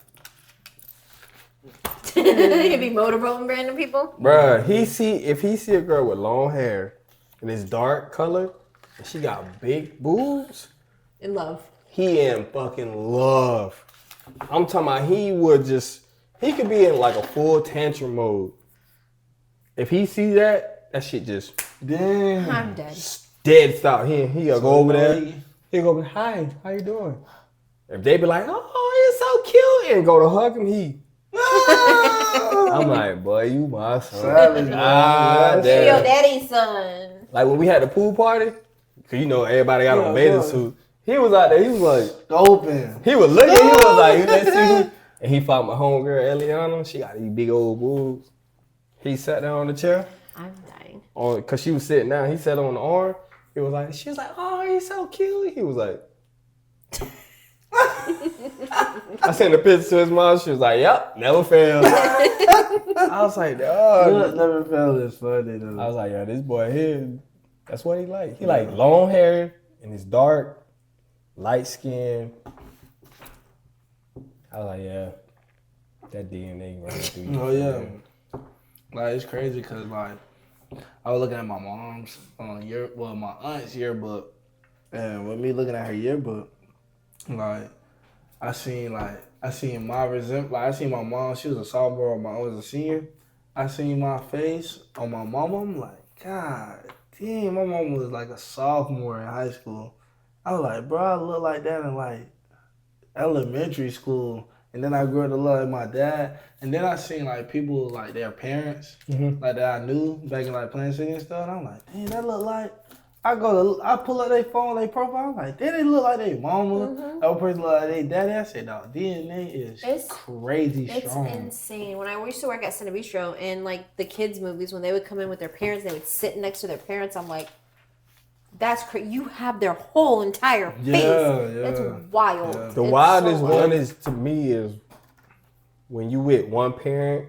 C: You be motorboating random people?
B: Bruh, if he see a girl with long hair and it's dark color and she got big boobs,
C: In love.
B: he in fucking love. I'm talking about he could be in like a full tantrum mode. If he see that shit just
D: Damn.
C: I'm dead.
B: dead stop. He'll go over there. He'll go, hi, how you doing? If they be like, oh, you're so cute, and go to hug him, I'm like, boy, you my son.
D: Savage, man.
C: She your
B: Damn.
C: daddy's son.
B: Like when we had the pool party, cause you know everybody got on bathing suit. He was out there. He was like,
D: Open.
B: he was looking. He was like, let's see. And he found my homegirl Eliana. She got these big old boobs. He sat down on the chair.
C: I'm dying.
B: Cause she was sitting down. He sat on the arm. She was like, oh, he's so cute. He was like. I sent a picture to his mom. She was like, yep, never failed. I was like, dog.
D: Never felt this funny.
B: I was like, yeah, this boy here, that's what he like. He like long hair and it's dark, light skin. I was like, yeah, that DNA running through you.
D: Oh yeah. Like it's crazy because like I was looking at my mom's my aunt's yearbook, and with me looking at her yearbook, like I seen my resent. Like I seen my mom. She was a sophomore. My aunt was a senior. I seen my face on my mama. I'm like, God damn, my mom was like a sophomore in high school. I was like, bro, I look like that in like elementary school. And then I grew up to love my dad. And then I seen like people like their parents, like that I knew back in like Plain City and stuff. And I'm like, damn, that look like. I pull up their phone, their profile. I'm like, they look like their mama. That person look like their daddy. I said, dog, DNA is crazy strong.
C: It's insane. When I used to work at Cine Bistro, and like the kids' movies, when they would come in with their parents, they would sit next to their parents. I'm like, that's crazy. You have their whole entire face.
D: Yeah.
C: That's wild.
D: Yeah.
B: The
C: It's
B: wildest
C: so
B: one
C: wild.
B: is to me is when you with one parent,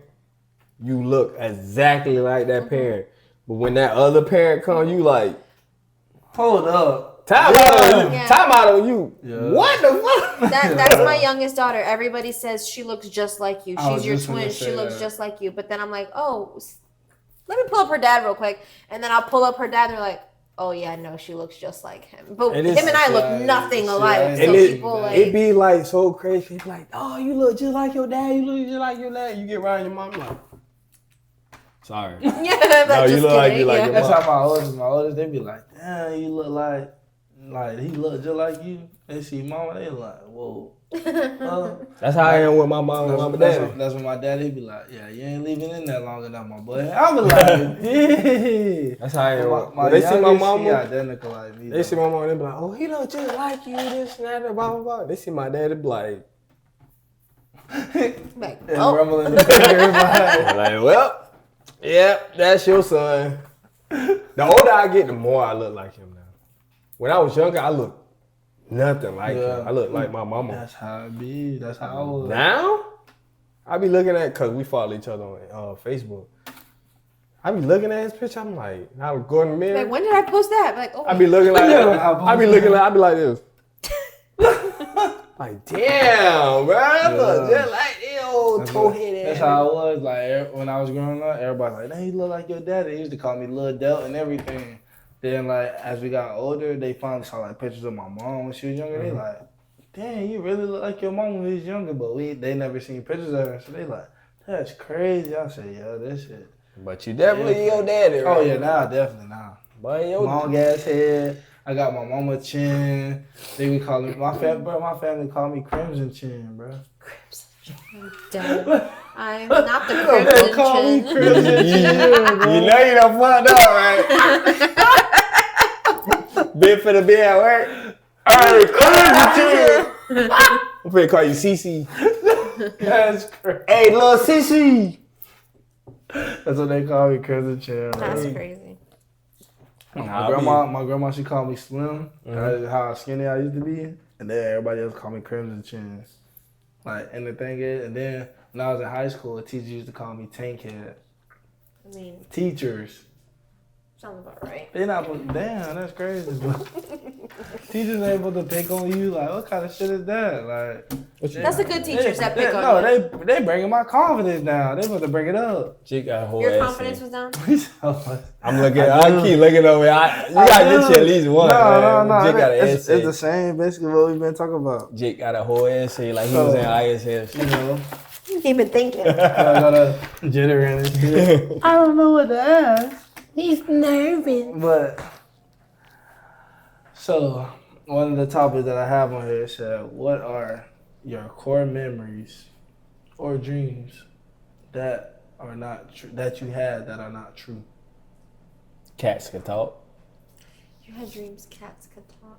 B: you look exactly like that parent. But when that other parent comes, you like,
D: Hold up.
B: time out on you.
C: Yeah.
B: Time out on you.
D: Yeah.
B: What the fuck?
C: That's my youngest daughter. Everybody says she looks just like you.
D: I was
C: She's your
D: just gonna
C: twin. She
D: say
C: looks
D: that.
C: just like you. But then I'm like, oh, let me pull up her dad real quick. And then I'll pull up her dad, and they're like, oh yeah, no, she looks just like him. But
B: And
C: him
B: it's-
C: and I
D: Yeah,
C: look nothing
D: yeah,
C: alike.
D: and
C: So
B: it-
C: people like,
B: It be like so crazy. It's like, oh, you look just like your dad. You look just like your dad. You get around your mom, like, sorry.
C: yeah,
B: No,
C: but
B: you
C: just
B: look like
C: kidding,
B: you like
C: yeah.
B: your
D: That's how my oldest, they be like, damn, you look like he look just like you. They see mama, they like, whoa.
B: That's how I am with my mom and mama and daddy.
D: That's when my daddy be like, yeah, you ain't leaving in there long enough, my boy. I be like, yeah.
B: That's how I am.
D: My
B: When they see my
D: youngest,
B: mama,
D: she identical like me.
B: they see my mama, they be like, oh, he look just like you, this and that, blah, blah, blah. They see my daddy, be like,
C: Like,
D: and
C: oh,
D: rumbling the fingers like,
B: like, well, yep, that's your son. The older I get, the more I look like him now. When I was younger, I looked nothing like him. I looked like my mama.
D: that's how it be. That's how I was.
B: Now, I be looking at, cause we follow each other on Facebook. I be looking at his picture. I'm like, I would go in the mirror.
C: like, when did I post that? Like, oh,
B: I be looking like, I be like this. Like, damn, bro, I look just like the old toe-headed.
D: That's how I was. Like when I was growing up, everybody like, "Hey, you look like your daddy." They used to call me Lil Delt and everything. Then like as we got older, they finally saw like pictures of my mom when she was younger. They like, "Damn, you really look like your mom when you was younger." But they never seen pictures of her, so they like, "That's crazy." I said, "Yeah, this shit."
B: But you definitely your daddy, right?
D: Oh yeah, now definitely now.
B: But your
D: Long ass head. I got my mama chin. They be calling my family call me Crimson Chin, bro.
C: dead. I'm not the
D: They call me
C: crimson chin.
D: Crimson Chin, bro.
B: You know you done fucked up, right? Been for the bed at work. Hey, crazy chill. I'm finna call you Cece.
D: That's crazy.
B: Hey, little Cece.
D: That's what they call me, Crimson Chin.
C: That's crazy.
D: My grandma, she called me Slim. That's how skinny I used to be. And then everybody else called me Crimson Chin. Like, and the thing is, and then when I was in high school, a teacher used to call me Tankhead.
C: I mean,
D: Teachers.
C: sounds about right.
D: They not damn, that's crazy. But teachers ain't able to pick on you. Like, what kind of shit is that? Like,
C: That's a good teachers that pick on you.
D: No, they bringing my confidence down. They want to bring it up.
B: Jake got a whole
C: Your
B: ass
C: confidence
B: in.
C: was down?
B: I'm looking. I keep looking over. You gotta get you at least one.
D: No.
B: Jake got an
D: It's the same, basically, what we've been talking about.
B: Jake got a whole essay like he was in ISS.
D: You know,
C: He been thinking.
D: I got a jitter in it. Shit. I don't know what to ask.
C: He's nervous.
D: But so one of the topics that I have on here said, "What are your core memories or dreams that are not true that you had that are not true?"
B: Cats can talk.
C: You had dreams cats could talk.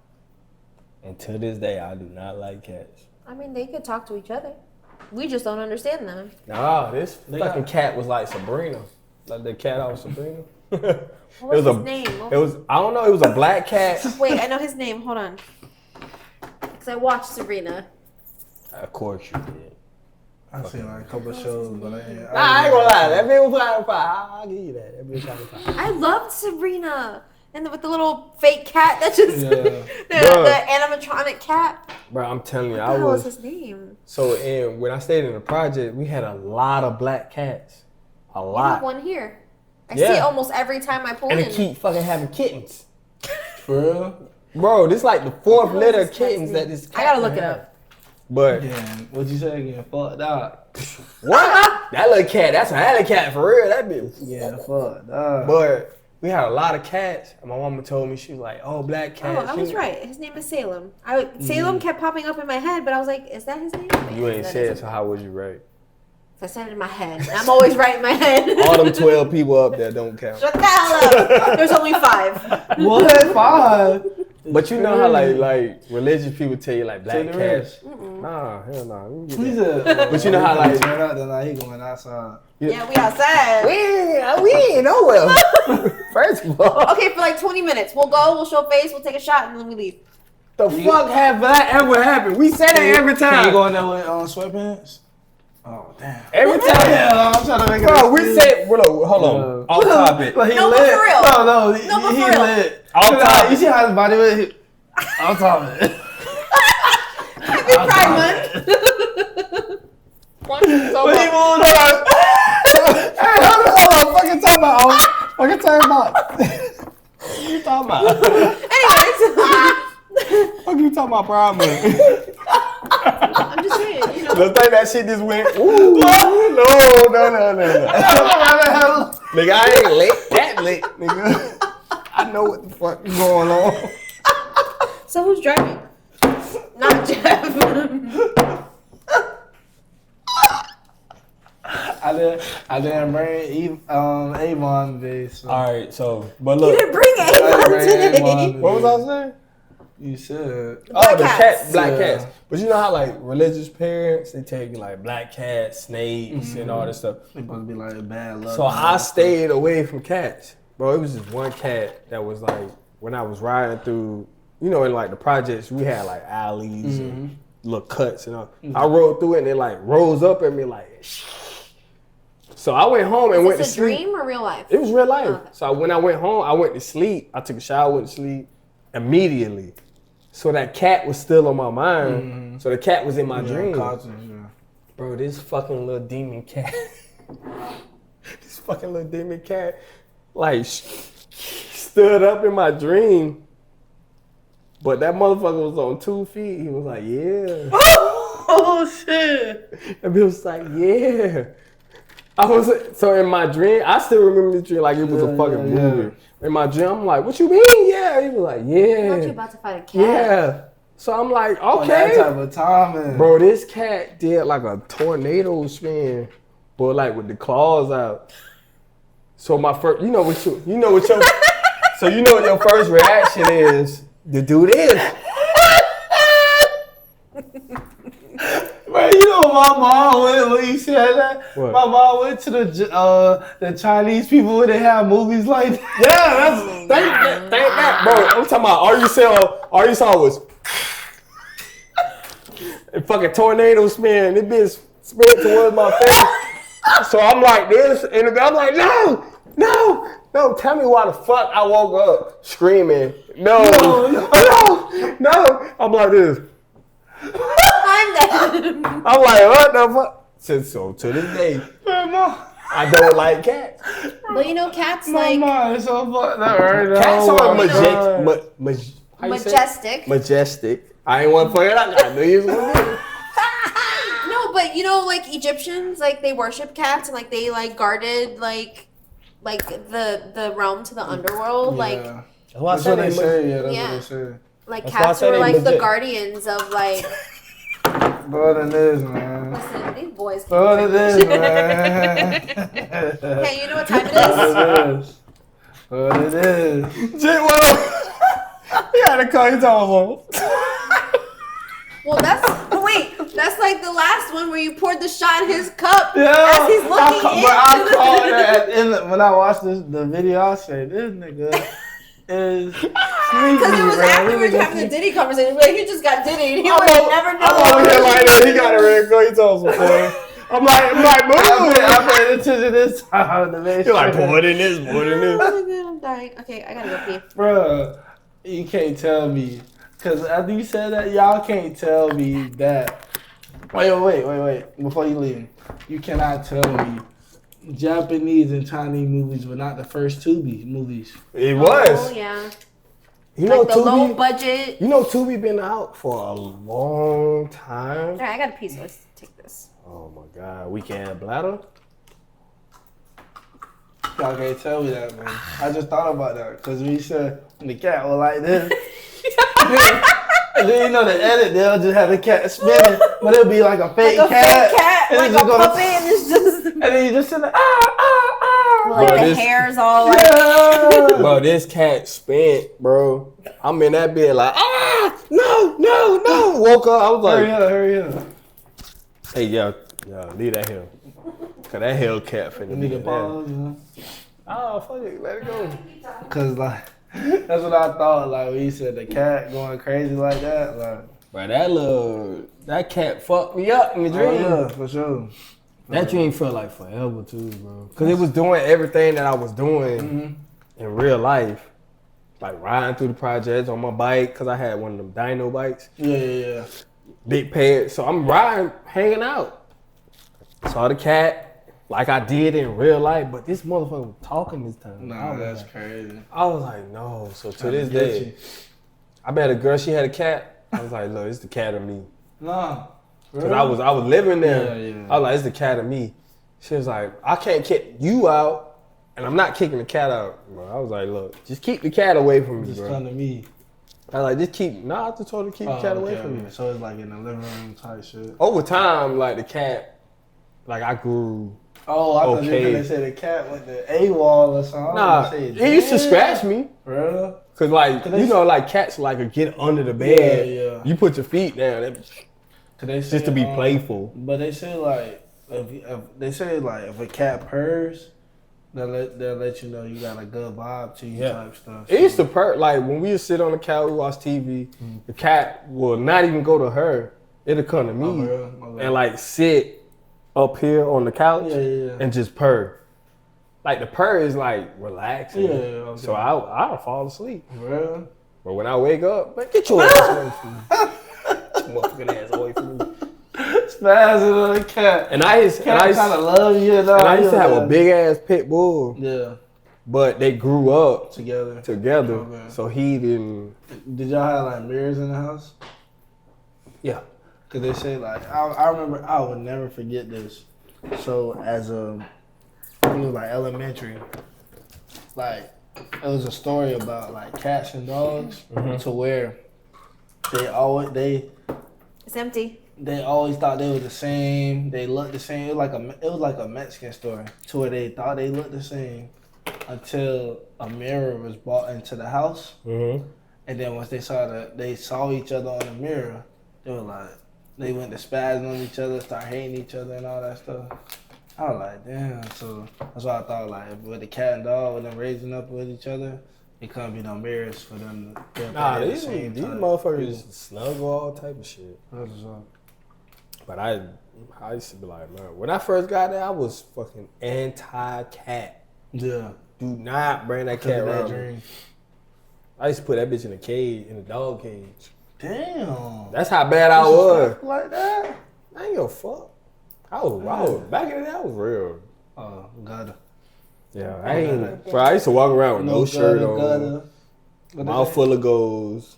B: And to this day, I do not like cats.
C: I mean, they could talk to each other. We just don't understand them.
B: Nah, this
D: They
B: fucking
D: got-
B: cat was like Sabrina, like the cat out of Sabrina.
C: What was his name?
B: It was. I don't know. It was a black cat.
C: Wait, I know his name. Hold on. Because I watched Sabrina.
B: Of course you did.
D: I've seen like a couple of shows, but I ain't
B: Nah, I ain't gonna lie. That bitch was fine. I'll give you that. That bitch was fine.
C: I loved Sabrina. And with the little fake cat that just...
D: Yeah.
C: the animatronic cat.
B: Bro, I'm telling you,
C: What
B: I
C: the hell
B: was.
C: was his name?
B: So, when I stayed in the project, we had a lot of black cats. A
C: I have
B: lot.
C: one here. I
B: Yeah.
C: see it almost every time I pull
B: And
C: in.
B: they keep fucking having kittens.
D: For real?
B: Bro, this like the fourth
C: What
B: litter
C: was
B: of
C: this
B: kittens
C: cat's
B: that this cat
C: I gotta look it
B: had.
C: up.
B: But
D: Yeah. What'd you say again? Fucked out.
B: what? That little cat, that's a alley cat for real. That bitch.
D: Yeah, fucked out.
B: But we had a lot of cats. And my mama told me, she was like, oh, black
C: Oh,
B: cats.
C: I was right. His name is Salem. Salem kept popping up in my head, but I was like, is that his name?
B: You ain't
C: That
B: said,
C: is-
B: so how would you rate?
C: I said it in my head. I'm always right in my head.
B: All them 12 people up there don't count.
C: Shut the hell up. There's only 5.
D: What? 5?
B: But you know how like religious people tell you like black
D: Take the
B: cats.
D: risk.
B: Nah, hell nah. We can
D: He
B: get that.
D: said,
B: But you know how, like-
D: turn out that like he going outside.
C: Yeah, we outside.
B: We ain't nowhere. First of all,
C: Okay, for like 20 minutes. We'll go, we'll show face, we'll take a shot, and then we leave.
B: the fuck have that ever happened? We say that every
D: Can you
B: time.
D: go in there with sweatpants? Oh damn.
B: Every time.
D: Yeah, I'm trying to make it.
B: Bro, we said, hold on. Off topic.
D: Like he
C: No, but
D: lit.
C: for real.
D: No,
C: No, but
D: he
C: for real.
D: lit.
B: Off
D: Like,
B: topic.
D: you see how his body was? I'm talking.
C: Happy Pride Month.
B: What you talking
D: What he
B: about?
D: moved on?
B: Hey, hold on. Fucking talking about. Fucking talking about. What you talking about?
C: Anyways.
B: Fuck you talking about Pride Month?
C: I'm just saying, you know.
B: The thing that shit just went, ooh, no. Nigga, I ain't lit, that lit, nigga. I know what the fuck is going on.
C: So who's driving? Not Jeff.
D: I didn't bring Avon today. So.
B: All right, so, but
C: You
B: look,
C: didn't bring
D: I
C: Avon
D: didn't bring
C: today.
D: Avon
B: what was I saying?
D: You said.
B: Oh, the
C: cats.
B: black
D: Yeah.
B: cats. But you know how like religious parents, they take you like black cats, snakes, and all this stuff.
D: They supposed to be like bad luck.
B: So I stayed away from cats. Bro, it was just one cat that was like, when I was riding through, you know, in like the projects, we had like alleys and little cuts and all. I rode through it and it like rose up at me like, so I went home and
C: Is
B: went to
C: this a
B: sleep.
C: dream or real life?
B: It was real life.
C: Okay.
B: So when I went home, I went to sleep. I took a shower, went to sleep immediately. So that cat was still on my mind. So the cat was in my dream. Bro, this fucking little demon cat. This fucking little demon cat, like, stood up in my dream. But that motherfucker was on 2 feet. He was like, yeah.
D: Oh shit!
B: And he was like, yeah. So in my dream, I still remember this dream like it was a fucking movie. In my dream, I'm like, what you mean? Yeah. He was like,
C: I thought you were
B: yeah.
C: about to fight a cat.
B: Yeah. So I'm like,
D: Oh, that
B: okay.
D: type of timing.
B: Bro, this cat did like a tornado spin, but like with the claws out. So my first, so you know what your first reaction is to do this.
D: Man, you don't my mom went when you said that.
B: What?
D: My mom went to the Chinese people where they have movies like that.
B: Yeah, thank that, bro. I'm talking about all you saw was a fucking tornado spin. It bitch spin towards my face. So I'm like this, and I'm like, no. Tell me why the fuck I woke up screaming. No. I'm like this.
C: I'm dead.
B: I'm like, what the fuck? So to this day, I don't like cats.
C: But you know, cats
D: My
C: like
D: mom is so fucked up right now.
B: Cats
D: Oh
B: are
D: my God.
C: majestic.
B: Majestic. I ain't want to fuck it up. I knew you was gonna do it.
C: No, but you know, like Egyptians, like they worship cats and like they like guarded like the realm to the underworld. Like
B: That's why I
D: That's what
B: said
D: they
B: they
D: say. Yeah, that's
C: Yeah.
D: what they say.
C: like
B: That's why I
C: cats
B: said
C: were
B: they
C: like the
B: legit.
C: guardians of like.
D: But it is, man.
C: Listen, these boys.
D: But it is, man.
C: Hey, you know what time it is?
D: But it is.
B: Shit, well, he had to cut his off.
C: Well, that's like the last one where you poured the shot in his cup
D: Yeah,
C: as he's looking
D: I called that when I watched the video. I said, "This nigga is sleepy."
C: Because it was afterwards having the Diddy conversation. Like, he just got Diddy and he would have never known.
B: I'm over here like that. He got a red cut his off. I'm like, move.
D: I paid attention this time.
B: You're like, pour it in this, pour it in this.
C: Oh my God, I'm dying. Okay, I gotta go pee.
D: Bruh, you can't tell me. Because after you said that, y'all can't tell me that. Wait. Before you leave, you cannot tell me Japanese and Chinese movies were not the first Tubi movies.
B: It was.
C: Oh yeah.
B: You know,
C: Like the low
B: Tubi.
C: budget.
B: You know, Tubi been out for a long time.
C: Alright, I gotta pee, so let's take this.
B: Oh my God, Weekend Bladder.
D: Y'all can't tell me that, man. I just thought about that because we said the cat was like this. And then you know the edit, they'll just have the cat spinning, but it'll be like a fake
C: Like a
D: cat.
C: fake cat,
D: and
C: like
D: it's
C: a
D: just
C: puppy, and it's just
D: And then you just sit there,
C: like
B: Bro,
C: the
B: this-
C: hair's all like.
D: yeah.
B: Bro, this cat spent, bro. I'm in that bed like, no. Woke up, I was like,
D: Hurry up.
B: hey, yo, leave that here. Cause that Hellcat finna
D: You
B: be
D: need to
B: there.
D: pause, you know?
B: Oh, fuck it, let it go.
D: Cause like, that's what I thought, like when you said the cat going crazy like that, like.
B: Bro, that cat fucked me up in the dream.
D: Oh, yeah, for sure.
B: That dream felt like forever too, bro. Cause it was doing everything that I was doing in real life. Like riding through the projects on my bike, cause I had one of them dyno bikes.
D: Yeah.
B: Big pad. So I'm riding, hanging out. Saw the cat like I did in real life, but this motherfucker was talking this time.
D: Nah, that's crazy.
B: I was like, no. So to this
D: get
B: day,
D: you.
B: I met a girl, she had a cat. I was like, look, it's the cat of me.
D: Nah.
B: Cause I was living there.
D: Yeah.
B: I was like, it's the cat of me. She was like, I can't kick you out, and I'm not kicking the cat out. Bro, I was like, look, just keep the cat away from me,
D: Just
B: bro.
D: come to me.
B: I was like, just keep. Nah, I just told her to keep the cat away from me.
D: So it's like in the living room type shit.
B: Over time, like the cat, like I grew.
D: Oh, I thought you
B: Okay.
D: were gonna say the cat went to AWOL or something.
B: Nah, it used to scratch me.
D: Bro.
B: Cause like,
D: they-
B: you know, like cats like get under the bed.
D: Yeah.
B: You put your feet down.
D: Cause they say,
B: Just to be playful.
D: But they say like if a cat purrs, they'll let you know you got a good vibe to you type stuff.
B: It used to purr, like when we would sit on the couch, we watch TV, the cat will not even go to her. It'll come to me and like sit up here on the couch
D: Yeah.
B: and just purr. Like the purr is like relaxing.
D: Yeah, okay.
B: So I'll fall asleep.
D: Bro.
B: But when I wake up, man, get your ass away from me. Get your motherfucking ass away from me.
D: Spazzing on the cat.
B: And I used
D: Cat kind of love you.
B: and I used to have a big ass pit bull,
D: Yeah.
B: but they grew up
D: Together.
B: together.
D: Okay.
B: So he didn't.
D: Did y'all have like mirrors in the house?
B: Yeah.
D: Cause they say like I remember I would never forget this. So as it was like elementary, like it was a story about like cats and dogs to where
C: It's empty.
D: they always thought they were the same. They looked the same. It was like a Mexican story to where they thought they looked the same until a mirror was brought into the house.
B: Mm-hmm.
D: And then once they saw each other on the mirror, they were like, they went to spazzing on each other, start hating each other and all that stuff. I was like, damn. So that's why I thought, like, with the cat and dog, with them raising up with each other, it couldn't be no mirrors for them to get
B: Nah,
D: at the
B: these
D: same time.
B: motherfuckers snuggle all type of shit.
D: That's what's up.
B: But I used to be like, man, when I first got there, I was fucking anti-cat.
D: Yeah.
B: Do not bring that cat around me. I used to put that bitch in a cage, in a dog cage.
D: Damn.
B: That's how bad I was.
D: Like that?
B: I ain't give a fuck. I was back in the day, I was real.
D: Oh, gutter.
B: Yeah, I ain't. Bro, I used to walk around with no shirt on,
D: Gutter.
B: mouth full of goals,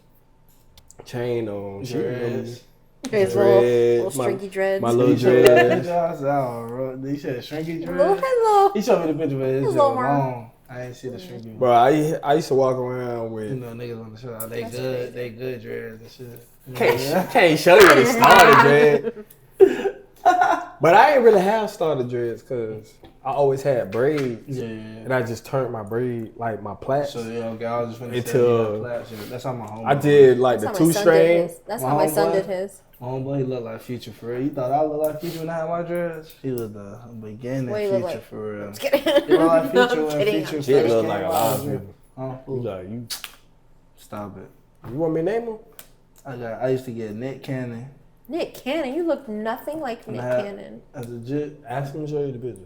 B: chain on,
D: Dreads.
C: His
B: dreads,
C: little stringy dreads.
B: my little
D: You showed me the
B: dreads.
D: picture, I said, oh, bro. You said shrinky
C: Little,
D: dread?
C: hello.
D: He showed me the picture, but it's just
C: Little one.
D: long. I ain't see the shrinky one.
B: Bro, I used to walk around
D: You
B: with.
D: know, niggas on the show, they
C: That's
D: good,
C: crazy.
D: they good dreads and shit.
B: Can't show you the starter dread. But I ain't really have starter dreads because I always had braids.
D: Yeah.
B: And I just turned my braid, like my plaits.
D: So, yeah, okay, I was just finna say,
B: Into-
D: you got flat shit. That's how my homeboy.
B: I did like
C: That's
B: the
C: how my
B: 2
C: son did
B: string.
C: his. That's
D: My
C: how my son
D: homeboy?
C: did his.
D: My homeboy, he looked like Future for real. You thought I looked like Future when I had my dreads? He was the beginning
C: What he
D: Future
C: look like?
D: for real.
C: Just kidding.
D: You look like
C: No,
D: Future
C: I'm
D: when
C: kidding.
D: Future
B: Shit
D: first
B: look
D: came
B: like a
D: out.
B: lot of people.
D: Huh?
B: You like, you
D: Stop it.
B: want me to name them?
D: I used to get Nick Cannon.
C: Nick Cannon, you look nothing like Nick
D: Nah.
C: Cannon.
D: That's legit.
B: Ask him to show you the picture.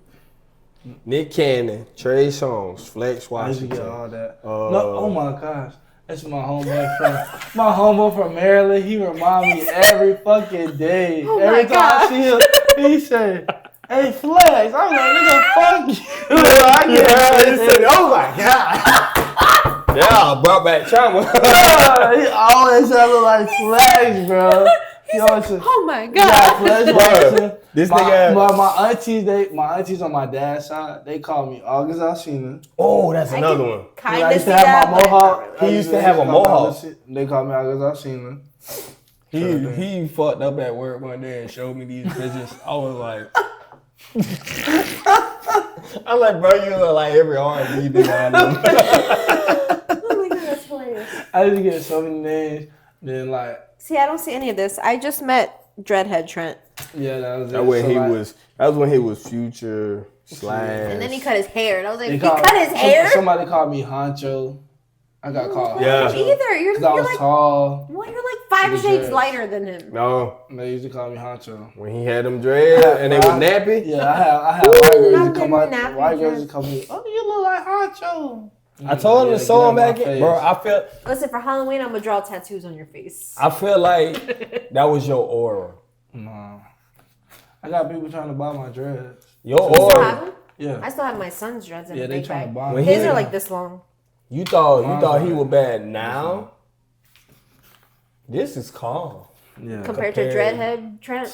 B: Nick Cannon, Trey Songz, Flex
D: I used to get
B: Washington.
D: all that.
B: Uh,
D: No, oh my gosh. That's my homeboy from Maryland. He remind me every fucking day.
C: Oh
D: every
C: my
D: time I
C: gosh.
D: see him, he say, "Hey Flex." I'm like, "Nigga, fuck you." I
B: Yeah,
D: get
B: he said, oh my god. Yeah, brought back trauma.
D: He always said I look like Flex, bro. He always said,
C: Oh my
D: "Yeah,
C: god.
D: Flex."
B: Bro, this nigga.
D: My aunties on my dad's side, they call me August Alsina.
B: Oh, that's another one.
C: Kind
D: I
C: of
D: used
C: see
D: to have
C: that,
D: my
C: but
D: mohawk.
C: not really.
B: He used to have a mohawk.
D: They call me August Alsina.
B: He fucked up at work one day and showed me these pictures. I was like, I'm like, bro, you look like every R&B nigga I know.
C: Oh my god, that's hilarious.
D: I used to get so many names. Then like,
C: See, I don't see any of this. I just met Dreadhead Trent.
D: yeah, that was it.
B: That when
D: So,
B: he
D: like,
B: was. That was when he was Future slash.
C: And then he cut his hair. And I was like,
D: they
C: he
D: called-
C: cut his hair?
D: Somebody called me Honcho. I got called
B: Yeah.
C: Either. You're,
D: because I
C: you're
D: was
C: like,
D: tall.
C: well, you're like 5
D: The
C: shades
D: dreads.
C: lighter than him.
B: No,
D: And they used to call me Honcho.
B: when he had them dreads and they was nappy.
D: Yeah, I had white girls
C: Not
D: to come
C: them
D: out.
C: nappy
D: White girls
C: dreads.
D: to come in. Oh, you look like Honcho.
B: I told him
D: Yeah,
B: to sew him
D: get out
B: back
D: my
B: in. Bro,
D: face.
C: Listen, for Halloween, I'm gonna draw tattoos on your face.
B: I feel like that was your aura.
D: Nah. I got people trying to buy my dreads.
B: Your
C: You still have
B: aura.
C: them?
D: Yeah.
C: I still have my son's dreads in
D: Yeah,
C: a
D: they
C: big
D: trying to
C: bag.
D: buy
B: When
D: me.
C: His
B: he-
C: are like this long.
B: You thought he was bad now. This is calm.
D: Yeah.
C: Compared to Dreadhead Trent.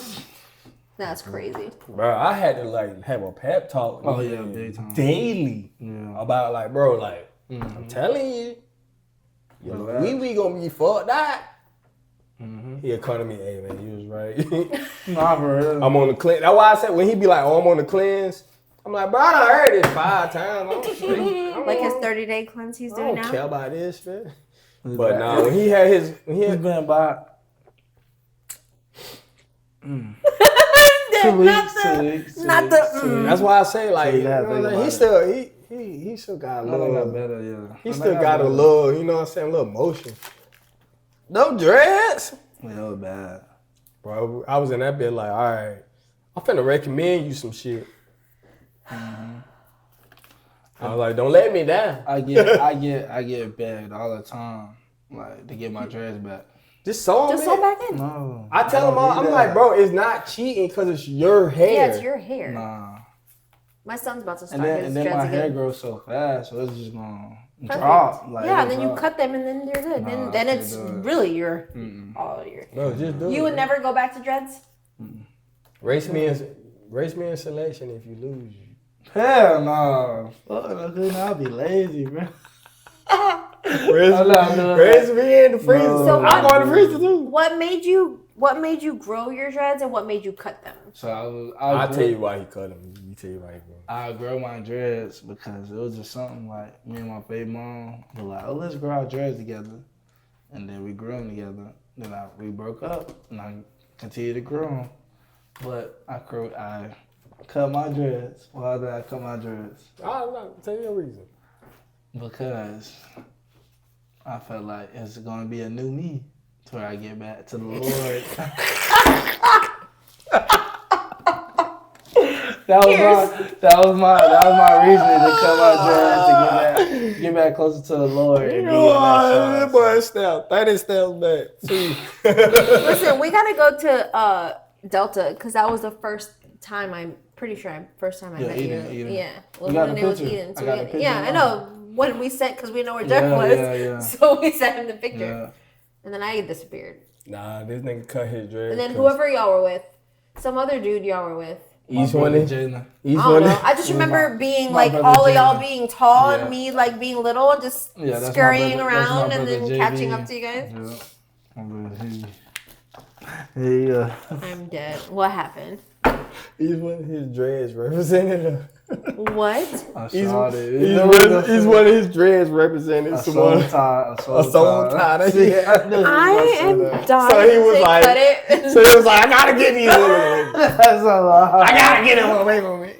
C: That's crazy.
B: Bro, I had to like have a pep talk.
D: Oh,
B: with
D: yeah,
B: him
D: big time.
B: daily
D: Yeah.
B: about like, bro, like I'm telling you,
D: Relax.
B: we gonna be fucked up.
D: Mm-hmm.
B: He'll come to me, hey man, you was right.
D: Nah, for real.
B: I'm on the cleanse. That's why I said when he be like, oh, I'm on the cleanse. I'm like, bro, I done heard this 5 times. I don't,
C: Like his 30-day cleanse he's
B: I
C: doing
B: don't
C: now.
B: care about this, man. But nah, when he had his, when he
D: He's
B: had,
D: been by
C: Not the.
B: that's why I say like,
D: So you
B: you know
D: gotta
B: what I'm
D: think
B: saying?
D: about
B: He still got a
D: I think I
B: little.
D: better, yeah.
B: He
D: I
B: still
D: think I
B: got a
D: better.
B: little, you know what I'm saying, a little motion. No dreads.
D: Yeah, it was bad.
B: Bro, I was in that bit like, all right, I'm finna recommend you some shit. I was like, don't let me down.
D: I get begged all the time, like to get my dreads back.
B: Just sew
C: Just
B: them
C: sew
B: in.
C: back in.
D: No,
B: I tell them all, I'm like, bro, it's not cheating because it's your hair.
C: Yeah, it's your hair.
D: Nah.
C: My son's about to start
D: And
C: his
D: then
C: dreads
D: my hair
C: again.
D: grows so fast, so it's just gonna
C: Perfect.
D: drop. Like,
C: Yeah, and
D: it'll
C: then you
D: drop.
C: cut them and then they're good.
D: Nah,
C: then
D: I
C: then
D: can't
C: it's
D: do it.
C: really your all your.
B: Bro, just do it.
C: You would never go back to dreads?
B: Race me in selection if you lose.
D: Hell no. Fuck, I'll be lazy, bro.
B: Race, race me in the freezer.
D: No.
C: So
B: I'm
C: what-
B: going to freezer too.
C: What made you grow your dreads and what made you cut them?
D: So
B: I'll tell you why he cut him. You tell you why he cut him.
D: I grow my dreads because it was just something like me and my baby mom were like, oh, let's grow our dreads together. And then we grew them together. Then we broke up and I continue to grow 'em. But I cut my dreads. Why did I cut my dreads?
B: I'm not tell you a reason.
D: Because I felt like it's gonna be a new me till I get back to the Lord. That was my reasoning to cut my dreads to get back closer to the Lord. And
B: That boy stepped 30 steps back. See.
C: Listen, we gotta go to Delta because that was the first time I met you. Yeah,
D: You got
C: when
D: a
C: it was
D: picture?
C: Eden.
D: I
C: So
D: got a picture
C: I
D: now.
C: know when we sent because we know where Jeff was.
D: Yeah.
C: So we sent him the picture,
D: Yeah.
C: and then I disappeared.
B: Nah, this nigga cut his dread.
C: And then whoever y'all were with, some other dude y'all were with.
B: Each one of
D: Jalen.
B: each
C: I don't
B: one
C: know.
B: of
C: I just remember being
D: my
C: like
D: brother
C: all of y'all
D: Jalen.
C: being tall
D: Yeah.
C: and me like being little and just
D: Yeah, that's my
C: scurrying
D: brother- that's my
C: around and
D: brother
C: then
D: JB.
C: catching up to you guys.
D: Yeah. My brother, yeah.
C: I'm dead. What happened?
B: each one of his dreads represented
C: What?
D: I
B: each
D: saw it.
B: each one of his dreads represented
D: A soul
B: someone.
D: tie.
B: A soul tie. That's it.
C: I am dying
B: So he was
C: to
B: like-
C: cut it.
B: So he was like, I gotta get these women away.
D: That's a lot.
B: I gotta get them away from me.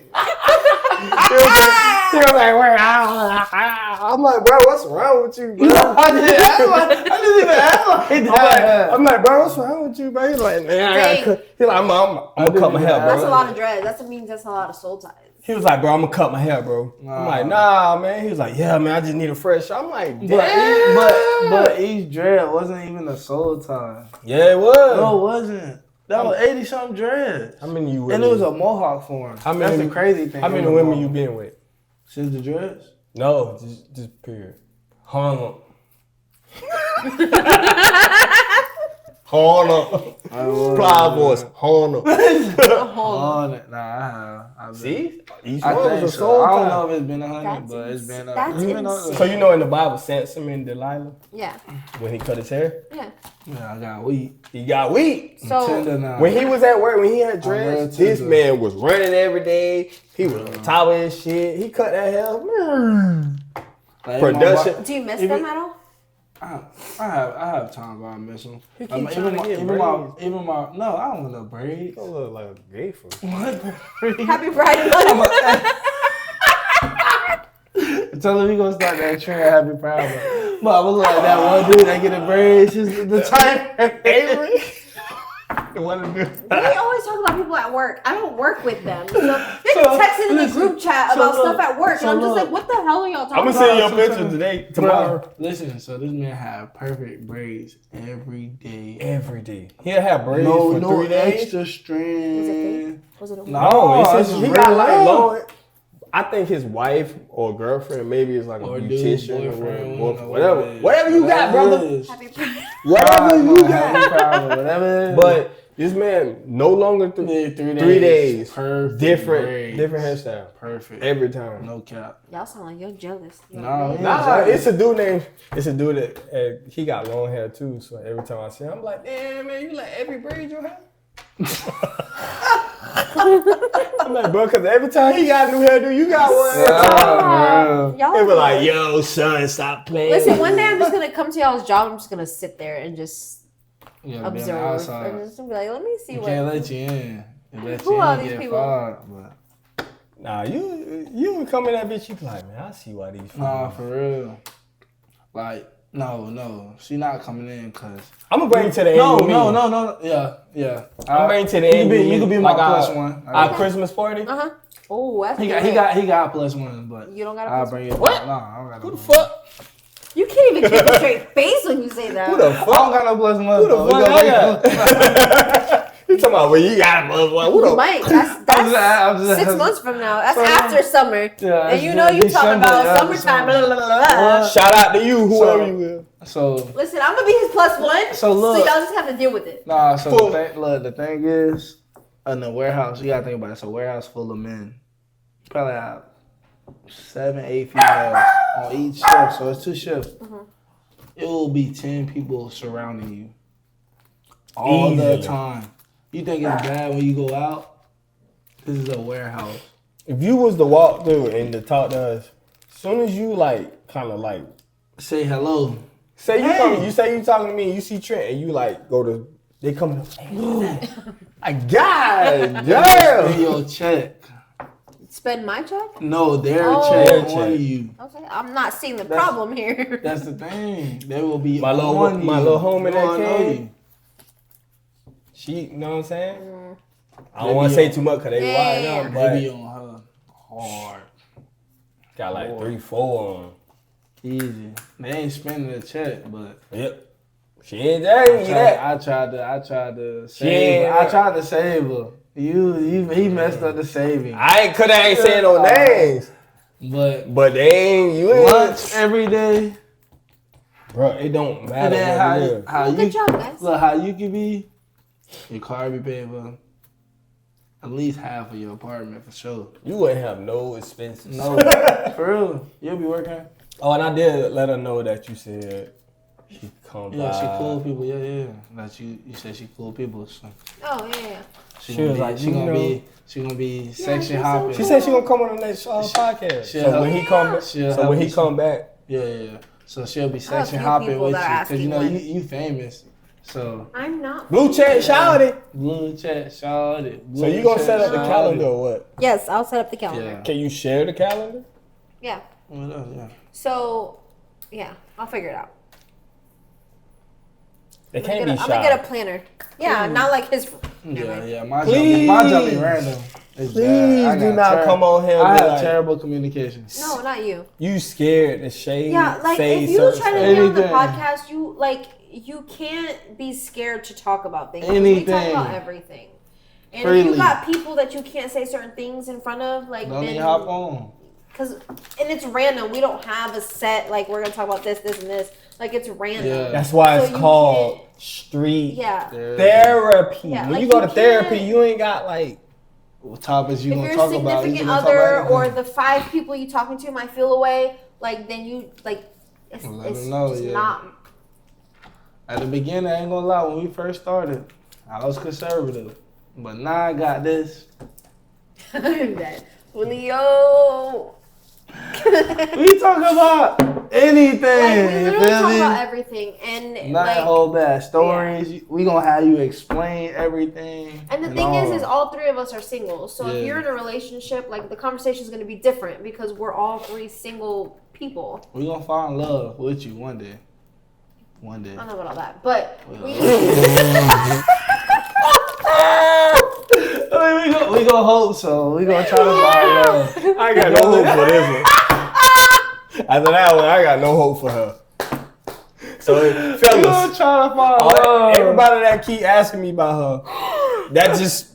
B: He was like, where? I'm like, bro, what's wrong with you, bro?
D: I didn't even act like that.
B: I'm like, bro, what's wrong with you, bro? He's like, man, I gotta cut. He's like, I'm gonna cut my hair, bro.
C: That's a lot of dreads. That means that's a lot of soul ties.
B: He was like, bro, I'm gonna cut my hair, bro. I'm like, nah, man. He was like, yeah, man, I just need a fresh. I'm like, damn.
D: But each dread wasn't even a soul tie.
B: Yeah, it was.
D: No, it wasn't. That was 80-something dreads.
B: How many you
D: And it was a mohawk form.
B: How many-
D: That's the crazy thing.
B: How many women you been with?
D: Since the dreads?
B: No, just period. Hold on. Hold on. Proud voice. Hold on.
D: Oh, nah, I have.
B: See? Each
D: I
B: one
D: think
B: was a
D: so.
B: soul
D: I don't
B: tie.
D: know if it's been 100,
C: That's
D: but it's been.
C: that's
D: it's been
C: insane.
B: So you know in the Bible, Samson and Delilah,
C: Yeah.
B: when he cut his hair,
C: Yeah.
D: Yeah, I got weed.
B: he got weak.
C: So
D: Tender now.
B: When he was at work, when he had
D: real
B: dreads, this
D: tender.
B: man was running every day. He was on top of his shit. He cut that hair.
D: Like,
B: Production.
C: do you miss
D: Even-
C: them at all?
D: I have time where I miss them.
B: He keep trying to get
D: even my no, I don't want no braids.
B: You look like a gay fool.
D: What braids?
C: Happy Pride Month.
D: Tell him we gonna start that trend. Happy Pride Month. But I was like that one dude that get the braids. Just the type.
B: Avery? What a dude.
C: We always talk about people at work. I don't work with them. So they be texting in the group chat about stuff at work, and I'm just like, what the hell are y'all
B: I'm
C: talking
B: gonna send you
C: about?
B: a picture today, tomorrow.
D: Bro, listen, so this man had perfect braids every day.
B: Every day. He'll have braids
D: No,
B: for
D: no
B: 3 days.
D: extra strand.
C: Was it a
B: No, it says
D: it's
B: he
D: real
B: got like
D: love.
B: long. I think his wife or girlfriend, maybe it's like a
D: Or dude,
B: beautician or
D: boyfriend,
B: whatever.
D: it is.
B: Whatever you got, brother.
D: it is.
C: Happy Pride?
B: Whatever you got.
D: Happy Pride Month, whatever it is.
B: But this man, no longer 3 days.
D: Perfect.
B: Different
D: braids.
B: hairstyle.
D: Perfect.
B: every time.
D: No cap.
C: Y'all sound like you're jealous.
D: No, yeah.
B: Nah, it's a dude that he got long hair too. So every time I see him, I'm like, damn man, you let every braid your hair. I'm like, bro, because every time he got a new hairdo, you got one.
C: Y'all
B: They were like, yo, son, stop playing.
C: Listen, one day I'm just gonna come to y'all's job. I'm just gonna sit there and just
D: You gotta be on the
C: observe
D: outside.
C: and just be like, let me see
D: You
C: what.
D: can't let you in. You let
C: Who
D: you
C: are
D: in,
C: these
D: get
C: people?
D: fired. But
B: Nah, you would come in that bitch, you be like, man, I see why these.
D: nah, for real. Like, no. She not coming in because.
B: I'm gonna bring you to the end.
D: No.
B: with me.
D: Yeah.
B: I'm bringing you to the end.
D: You could be my plus one.
B: Our Christmas party.
C: Uh huh. Oh, that's
D: He
C: good.
D: got plus one, but
C: You don't got a
D: I'll
C: plus
D: bring you.
B: What?
D: Nah, I don't got no
B: Who the
D: plus one.
B: fuck?
C: You can't even keep a straight face when you say that.
B: Who the
D: I don't
B: fuck?
D: got no plus one.
B: Who the fuck I got? You talking about when you got a buzz one? Who
C: You
B: the
C: might. That's
D: I'm just
C: 6 months from now. That's
D: So-
C: after summer.
D: Yeah,
C: And you know you talking
D: December,
C: about
D: yeah,
C: summertime.
D: December.
C: Blah, blah, blah, blah.
B: Shout out to you, whoever
D: So-
B: you will.
D: So
C: Listen, I'm gonna be his plus one.
D: So look-
C: y'all just have to deal with it.
D: nah, so
B: Full-
D: the thing is, in the warehouse, you gotta think about it. It's a warehouse full of men. You probably have 7, 8 females on each shift, so it's 2 shifts. It will be 10 people surrounding you all the
B: Easily.
D: time. You think it's bad when you go out? This is a warehouse.
B: If you was to walk through and to talk to us, as soon as you like, kind of like,
D: Say hello.
B: say you
D: Hey.
B: come, you say you talking to me, and you see Trent, and you like go to They come I God
D: Pay
B: damn.
D: your check.
C: Spend my check?
D: No, their
C: Oh.
D: check
B: Their
D: on
B: check.
D: you.
C: Okay, I'm not seeing the
D: That's-
C: problem here.
D: That's the thing. They will be
B: My little-
D: on you.
B: my little homie
D: They
B: that
D: gonna know
B: came.
D: you.
B: She, you know what I'm saying? I
D: They
B: don't want
D: be
B: to say
D: on-
B: too much because they
C: Yeah,
B: wide
C: yeah,
B: up,
D: They be
B: but
D: on her hard.
B: got like 3-4 on.
D: Easy. They ain't spending the check, but
B: Yep. She ain't there. You that.
D: I tried to
B: She ain't-
D: save her. I tried to save her. He messed up the saving.
B: I ain't saying no names,
D: But
B: but they ain't. You ain't.
D: lunch every day.
B: Bro, it don't
D: And
B: matter
D: then
B: what it is.
D: how
C: Well,
D: you
C: good job, guys.
D: look how you can be. Your car be paying for at least half of your apartment for sure.
B: You wouldn't have no expenses.
D: No, for real. You'll be working.
B: Oh, and I did let her know that you said she come by.
D: Yeah, she cool people. Yeah. That you said she cool people. So
C: Oh yeah.
B: She was like,
D: she
B: you
D: gonna
B: know-
D: be section
C: she said-
D: hopping.
B: She said she gonna come on the next podcast.
D: she'll
B: So
D: help-
B: when he come back,
D: she'll
B: so
D: help
B: when he
D: you.
B: come back,
D: Yeah. So she'll be
C: a
D: section
C: few
D: hopping
C: people
D: with
C: that are
D: you because you know
C: asking
D: you famous. So
C: I'm not.
B: blue check shouted.
D: blue chat, shout it.
B: So you gonna set up the calendar or what?
C: Yes, I'll set up the calendar.
D: Yeah.
B: Can you share the calendar?
C: Yeah.
D: What else? Yeah.
C: So, yeah, I'll figure it out.
B: They
C: I'm
B: can't
C: gonna
B: be
C: get a
B: shy.
C: planner. Yeah, not like his.
D: Yeah. My
B: Please.
D: job be random. It's
B: Please
D: bad. I
B: do
D: got
B: not come on here and
D: I
B: be
D: have
B: like-
D: terrible communication.
C: No, not you.
B: You scared to shade.
C: Yeah, like
B: say
C: if you
B: certain
C: try to
B: stuff.
C: be on the
D: Anything.
C: podcast, you can't be scared to talk about things. 'Cause We talk
D: Anything.
C: about everything. And if
D: Freely.
C: you got people that you can't say certain things in front of, like
D: Don't even
C: then
D: hop on.
C: and it's random. We don't have a set like we're gonna talk about this, this, and this. Like it's random.
D: Yeah.
B: That's why
C: So
B: it's
C: you
B: called street
C: Yeah.
B: therapy.
C: Yeah,
B: When
C: like
B: you go
C: you
B: to therapy,
C: can't-
B: you ain't got like.
D: What topics you
C: If
D: gonna
C: your
D: talk about? You
C: significant
D: gonna talk
C: other
D: about
C: or
D: anything.
C: the 5 people you talking to might feel away, like then you like it's,
D: Let
C: it's
D: them know,
C: just
D: yeah.
C: not.
D: At the beginning, I ain't gonna lie. When we first started, I was conservative, but now I got this.
C: that Julio.
D: We talk about anything.
C: Like, we
D: you
C: literally
D: feel
C: talk
D: me?
C: about everything, and
D: Not
C: like,
D: whole bad stories. We gonna have you explain everything.
C: and the thing is all 3 of us are single. So
D: Yeah.
C: if you're in a relationship, like the conversation is going to be different because we're all 3 single people.
D: we gonna find love with you one day. One day.
C: I don't know about all that, but we,
D: I mean, we gonna hope so. We gonna try to find love.
B: I got no hope for this one. After that one, I got no hope for her. So,
D: We gonna
B: fellas,
D: try to find
B: all
D: love.
B: everybody that keep asking me about her, that just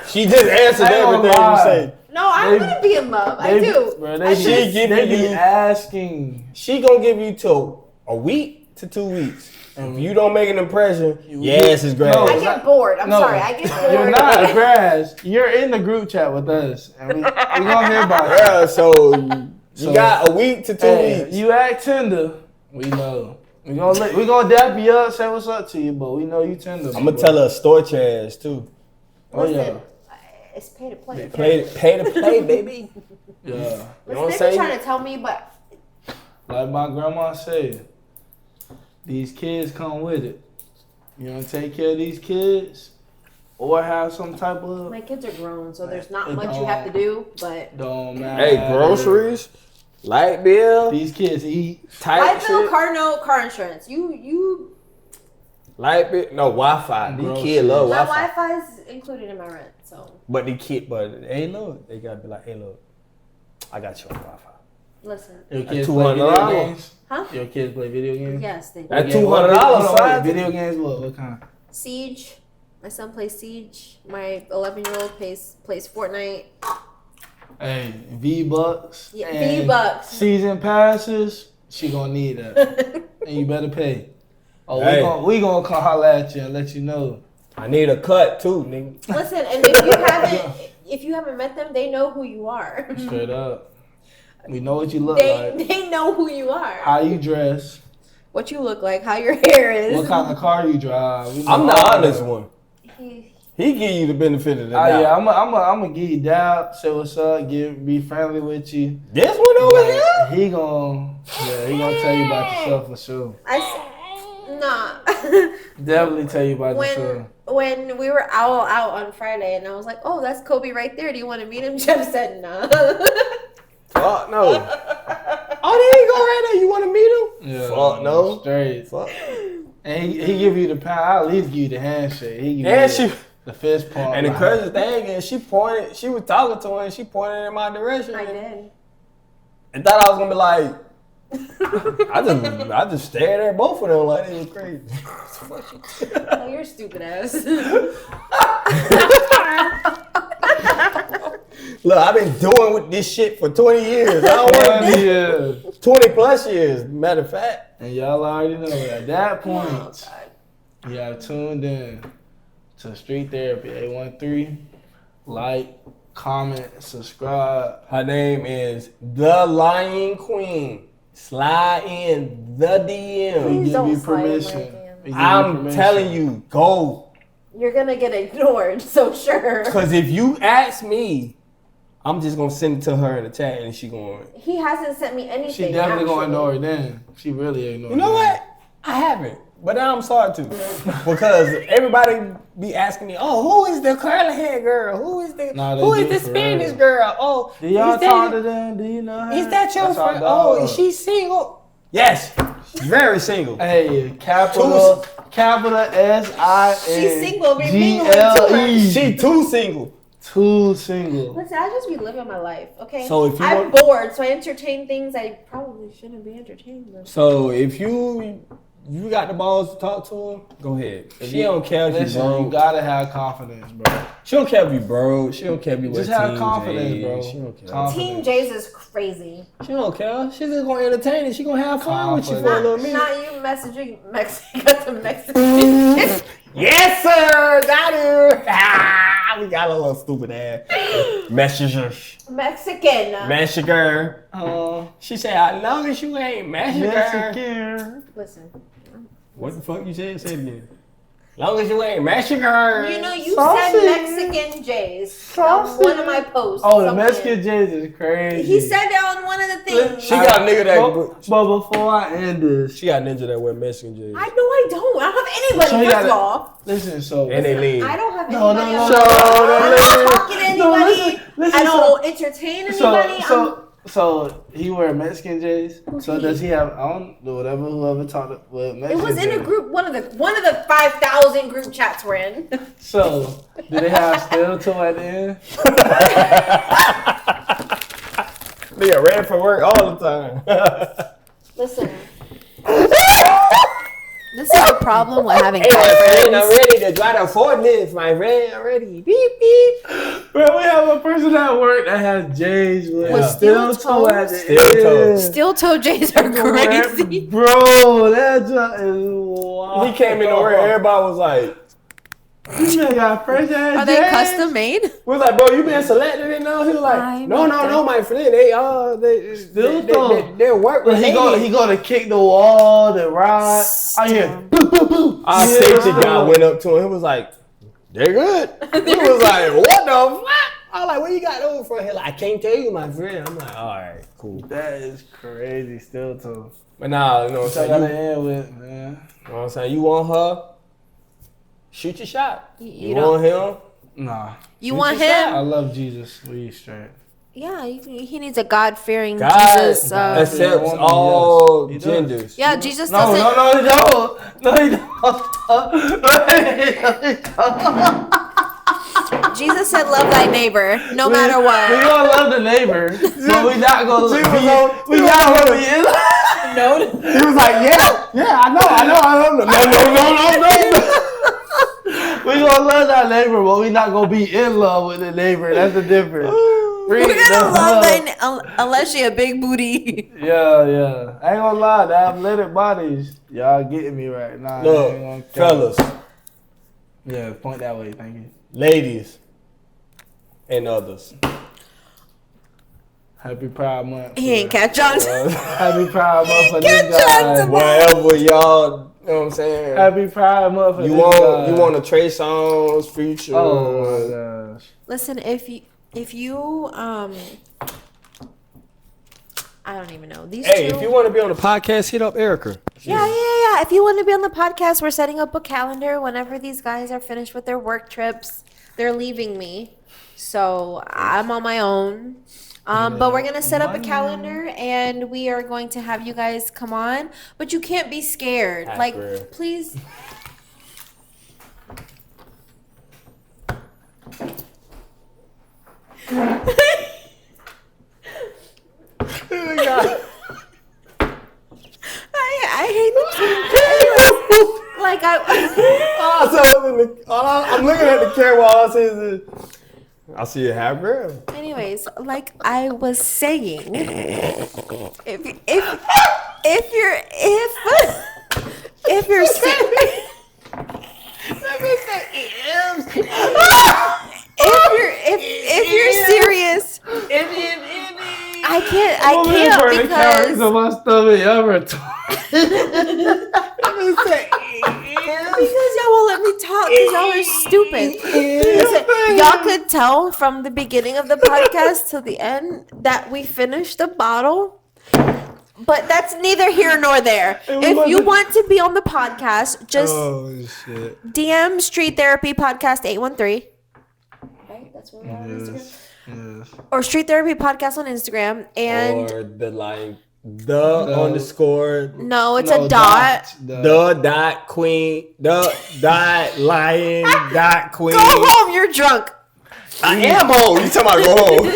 B: she just answered
D: I ain't gonna
B: everything you
D: lie.
B: say.
C: no, I'm
D: They-
C: going to be in love. I
D: They-
C: do.
D: Bro,
C: I
D: they
C: just-
D: be,
B: She
D: they be
B: you-
D: asking.
B: She gonna give you till a week to 2 weeks. If you don't make an impression, yes, it's great.
D: No.
C: I get bored. I'm
D: No,
C: sorry. I get bored.
D: You're not grass. You're in the group chat with us, and we gonna hear about it.
B: Yeah, so you
D: So-
B: got a week to 2
D: Hey,
B: weeks.
D: you act tender. We know. We gonna dap you up, say what's up to you, but we know you tender.
B: I'm gonna tell her storch ass too.
D: Oh yeah,
C: Listen, it's pay to play.
B: Pay to play, baby.
D: yeah.
B: You know
C: Listen,
B: what I'm
C: they be
B: saying?
C: trying to tell me, but
D: Like my grandma said, these kids come with it. You know, take care of these kids, or have some type of
C: my kids are grown, so there's not
D: It
C: much you
D: don't-
C: have to do. But
D: don't matter.
B: Hey, groceries, light bill,
D: These kids eat.
B: type
C: light bill,
B: shit.
C: car note, car insurance. You.
B: Light bill, no Wi-Fi. These
D: Groceries.
B: kids love
C: My
B: Wi-Fi.
C: Wi-Fi is included in my rent, so
B: But hey look, they gotta be like, hey look, I got you on Wi-Fi.
C: listen.
D: Your
B: At
D: kids play video
B: $200.
D: games.
C: Huh?
D: Your kids play video games.
C: Yes, they do.
B: That
D: Yeah,
B: $200
D: hold on,
B: side.
D: wait, video games. What kind?
C: Siege. My son plays Siege. My 11-year-old plays Fortnite.
D: Hey, V-Bucks.
C: Yeah,
D: and
C: V-Bucks.
D: Season passes. She gonna need that, and you better pay. Oh,
B: Hey.
D: we gonna come holler at you and let you know.
B: I need a cut too, nigga.
C: Listen, and if you haven't met them, they know who you are.
D: Straight up. We know what you look
C: They
D: like,
C: they know who you are.
D: how you dress,
C: What you look like, how your hair is.
D: what kind of car you drive. We know
B: I'm the
D: all
B: honest
D: that.
B: one.
C: He-
B: He give you the benefit of the
D: Oh
B: doubt.
D: yeah, I'm gonna give you doubt, say what's up, be friendly with you.
B: This one over here.
D: He gonna tell you about yourself for sure.
C: Nah.
D: Definitely tell you about this.
C: When we were out on Friday, and I was like, "Oh, that's Kobe right there. Do you want to meet him?" Jeff said, "No."
B: Fuck no. Oh, there you go right there. You want to meet him?
D: Yeah,
B: Fuck no.
D: Straight.
B: Fuck.
D: And he give you the pound. I'll at least give you the handshake. He give
B: And
D: you
B: she.
D: the fist pump.
B: And the
D: like,
B: crazy thing is, she was talking to her, and she pointed in my direction.
C: I did.
B: And thought I was gonna be like, I just stared at both of them like they was crazy.
C: Oh, you're stupid ass.
B: Look, I've been doing with this shit for 20 years. I don't want to
D: years.
B: 20 plus years, matter of fact.
D: And y'all already know at that point, you are tuned in to Street Therapy 813. Like, comment, subscribe.
B: Her name is The Lion Queen. Slide in the
D: We
B: DM.
C: Please
D: give
C: don't
D: you
C: slide in my
D: permission.
C: DM.
D: We give you
B: I'm
D: permission.
B: telling you, go.
C: You're gonna get ignored, so sure.
B: Because if you ask me, I'm just going to send it to her in the chat and she going,
C: He hasn't sent me anything.
D: She definitely gonna
C: actually.
D: ignore it then. She really ignored
B: you know what? I haven't. But now I'm sorry to. Because everybody be asking me, oh, who is the curly hair girl? Who is the
D: Nah, they
B: who
D: do
B: is the
D: for
B: Spanish
D: real.
B: girl? Oh,
D: Do y'all
B: is
D: talk
B: that,
D: to them? Do you know her?
B: is that your
D: That's our
B: friend? Oh,
D: dog.
B: is she single? Yes. Very single.
D: Hey, capital
C: She's single, be mingling
D: S-I-N-G-L-E.
B: She too single.
D: Too single.
C: Listen, I just be living my life, okay?
B: So if you
C: I'm
B: want-
C: bored, so I entertain things I probably shouldn't be entertained with.
B: So if you got the balls to talk to her, go ahead. She don't care if you
D: Listen, you
B: broke.
D: gotta have confidence, bro.
B: She don't care if you broke. She don't care if you
D: Just
B: wear
D: have
B: Team
D: confidence,
B: J's.
D: bro.
B: She don't care.
D: Confidence.
C: Team J's is crazy.
B: She don't care. She's just gonna entertain it. She gonna have fun with you for a
D: Confidence.
B: little minute.
C: Not you messaging Mexico to Mexican.
B: Yes, sir. Got her. Ah, we got a little stupid ass. Messenger.
C: Mexican.
B: She said, as long as you ain't Mexican.
D: Mexican.
C: Listen,
B: What the fuck you said? Say it again. Long as you ain't Mexican.
C: you know you
D: Sausage.
C: said Mexican J's on one of my posts.
D: Oh, the
C: somewhere.
D: Mexican J's is crazy.
C: He said that on one of the things.
B: She got a nigga
D: But before I end this,
B: She got a ninja that wear Mexican jeans.
C: I know I don't. I don't have anybody,
D: So you
C: first of
D: gotta-
C: all.
D: listen, so
B: And they lean.
C: I don't have
D: No,
C: anybody.
D: no,
C: on
D: no.
C: my-
D: So,
C: I'm
D: listen.
C: not talking to
D: No,
C: anybody.
D: listen,
C: I don't entertain anybody.
D: So he wear Mexican J's. So does he have? I don't know. Whoever talked with
C: It
D: Mexican.
C: was in a
D: J's.
C: group, one of the 5,000 group chats we're in.
D: So do they have steel toe at the end?
B: Nigga ran for work all the time.
C: Listen. This is the problem with having
B: Hey, my friend, I'm
C: friends.
B: ready to drive the forklift, my friend. I'm ready. Beep, beep.
D: Bro, we have a person at work that has J's with
C: With
D: steel
C: steel
D: toe at the
B: Steel toe.
D: end.
C: Steel toe J's are crazy.
D: Bro, that just is wild.
B: He came in to work, everybody was like,
D: This man got fresh ass
C: Are they
D: J's.
C: custom made?
B: we was like, bro, you been selected and all? He was like,
C: I'm
B: no, my friend, they work
D: But
B: with
D: he gonna kick the wall, the rod. I hear boo boo boo.
B: Our
D: Yeah.
B: safety guy went up to him. He was like, they're good. He was like, what the fuck? I was like, where you got those from? He like, I can't tell you, my friend. I'm like, all right, cool.
D: That is crazy, still too.
B: But nah, you know what I'm
D: So I
B: saying?
D: gotta end with, man.
B: You know what I'm saying? You want her? Shoot your shot.
C: You
B: You
C: don't-
B: want him?
D: Nah,
C: You want
B: your shot.
C: him?
D: I love Jesus. We straight.
C: Yeah, he needs a God-fearing
B: God
C: Jesus.
B: accepts
D: woman,
B: all
D: yes. He does.
B: genders.
C: Yeah, Jesus
D: No,
C: doesn't.
D: no, he don't. No, he don't.
C: Jesus said, "Love thy neighbor, no matter
D: We
C: what."
D: gonna love the neighbor, but we not gonna
B: She
D: be.
B: was
D: We not gonna be in.
C: No,
B: He was like, yeah, I know. No.
D: We gonna love that neighbor, but we not gonna be in love with the neighbor. That's the difference.
C: we're gonna love thy unless she a big booty.
D: Yeah. I ain't gonna lie, the athletic bodies, y'all getting me right now. I ain't gonna
B: Look,
D: count.
B: fellas,
D: Yeah, point that way. Thank you.
B: ladies, and others.
D: Happy Pride Month.
C: He ain't catch on.
D: Happy Pride Month for
C: Catch
D: this
C: on
D: guy.
C: to
B: Wherever y'all, you know what I'm saying?
D: Happy Pride Month for
B: You
D: this
B: want
D: guy.
B: you want a Trey Songz feature?
D: Oh my gosh.
C: Listen, if you I don't even know. These
B: Hey,
C: two.
B: if you want to be on the podcast, hit up Erica.
C: Yeah. If you want to be on the podcast, we're setting up a calendar whenever these guys are finished with their work trips. They're leaving me. So I'm on my own. But we're going to set up a calendar and we are going to have you guys come on. But you can't be scared.
B: That's
C: Like,
B: real.
C: please. I hate the like
B: I'm looking at the camera. All I see is I see a half girl.
C: anyways, like I was saying, if you're if you're serious, I can't because
D: my stomach ever.
C: Because y'all won't let me talk because y'all are stupid. Listen, y'all could tell from the beginning of the podcast to the end that we finished the bottle. But that's neither here nor there. If you want to be on the podcast, just DM Street Therapy Podcast 813. Right? That's what we're on Instagram.
D: Yes.
C: Or Street Therapy Podcast on Instagram. And
B: Or the line, the underscore,
C: no, it's a dot.
B: the dot queen, the dot lion dot queen.
C: Go home, you're drunk.
B: I am home. You talking about go home?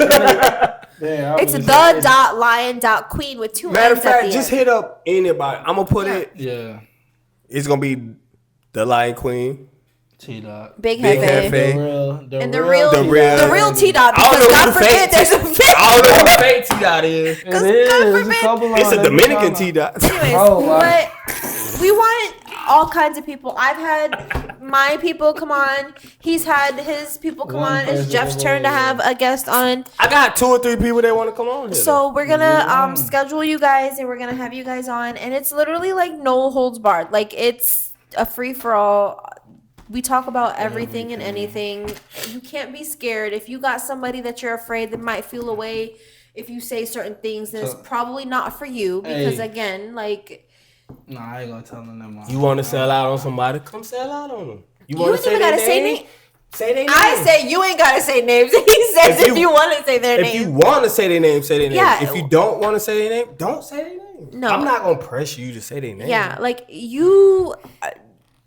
D: Yeah,
C: It's the dot lion dot queen with two
B: Matter of
C: N's at
B: fact,
C: the
B: just
C: end.
B: hit up anybody. I'm gonna put it.
D: Yeah.
B: It's gonna be the lion queen.
D: T-Dot.
C: Big
B: Big
C: Hefe.
B: Hefe.
C: And the real
B: real-
C: T-Dot,
B: I don't
C: because
B: know
C: God
B: who
C: forbid
B: fake
C: there's a fake.
B: I don't know who fake T dot is.
D: It
C: God
D: is.
C: forbid.
B: It's a Dominican T dot.
C: Anyways,
D: Oh, wow.
C: but we want all kinds of people. I've had my people come on. He's had his people come
D: One
C: on. It's
D: person
C: Jeff's turn to have a guest on.
B: I got 2 or 3 people that want to come on here.
C: So we're gonna schedule you guys and we're gonna have you guys on, and it's literally like no holds barred. Like it's a free for all. We talk about everything and anything. You can't be scared. If you got somebody that you're afraid that might feel away if you say certain things, then it's probably not for you. Because
D: Hey.
C: again, like
D: Nah, I ain't gonna tell them that much.
B: You want to sell out on somebody? Come sell out on them. You
C: you
B: want
C: ain't
B: to say
C: even
B: their
C: gotta say
B: name?
C: name.
B: Say their name.
C: I say you ain't gotta say names. He says if you want to say their
B: If you
C: name.
B: want to say their name, say their name.
C: Yeah.
B: If you don't want to say their name, don't say their name.
C: No.
B: I'm not gonna press you to say their name.
C: Yeah, like you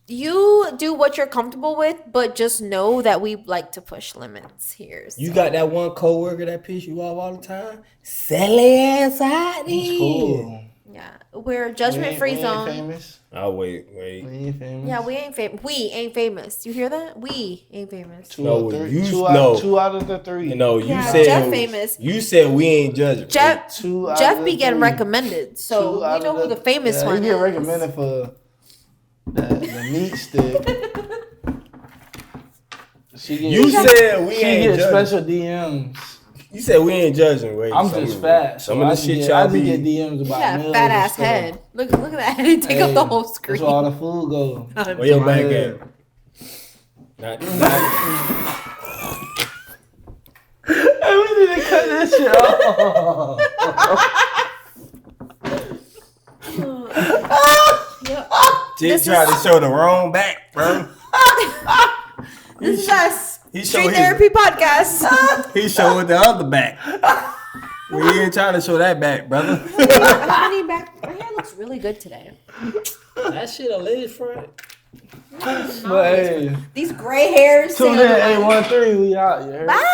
C: do what you're comfortable with, but just know that we like to push limits here. So.
B: You got that one coworker that piss you off all the time? Sell their ass out there.
D: Cool.
C: Yeah, we're judgment free zone.
D: Famous.
B: Oh wait.
D: We ain't famous.
C: Yeah, we ain't famous. We ain't famous. You hear that? We ain't famous.
D: Two
B: No,
D: or three.
B: you-
D: Two
B: no.
D: out of the 3.
B: No, you
C: Yeah,
B: said
C: Jeff famous.
B: You said we ain't judging.
C: Jeff
D: Two out
C: Jeff
D: of
C: be
D: the
C: getting
D: 3.
C: recommended, so
D: Two out
C: we know
D: of
C: who the famous
D: yeah,
C: one
D: he get
C: is.
D: recommended for the meat stick. She get,
B: You said we
D: she
B: ain't
D: get
B: judging.
D: special DMs.
B: You said we ain't judging. Wait,
D: I'm
B: some
D: just
B: of-
D: fat.
B: Some
D: so
B: of
D: I
B: the
D: be
B: shit
D: get,
B: y'all
D: I be
B: be.
D: get DMs about
C: Yeah,
D: meals
C: fat
D: and
C: ass
D: stuff.
C: head. Look at that. He take up the whole screen.
D: That's where all the food go.
B: Where your back
D: Yeah.
B: at? Not,
D: Hey, we need to cut this shit off.
B: Just tried to show the wrong back, bro.
C: This is us.
B: He
C: Street
B: showed
C: Therapy Podcast.
B: He showed the other back. We ain't trying to show that back, brother.
C: How many back? My hair looks really good today.
B: That shit a lady front.
D: But hey,
C: These gray hairs.
D: tune in 813. We out. You heard?
C: Bye.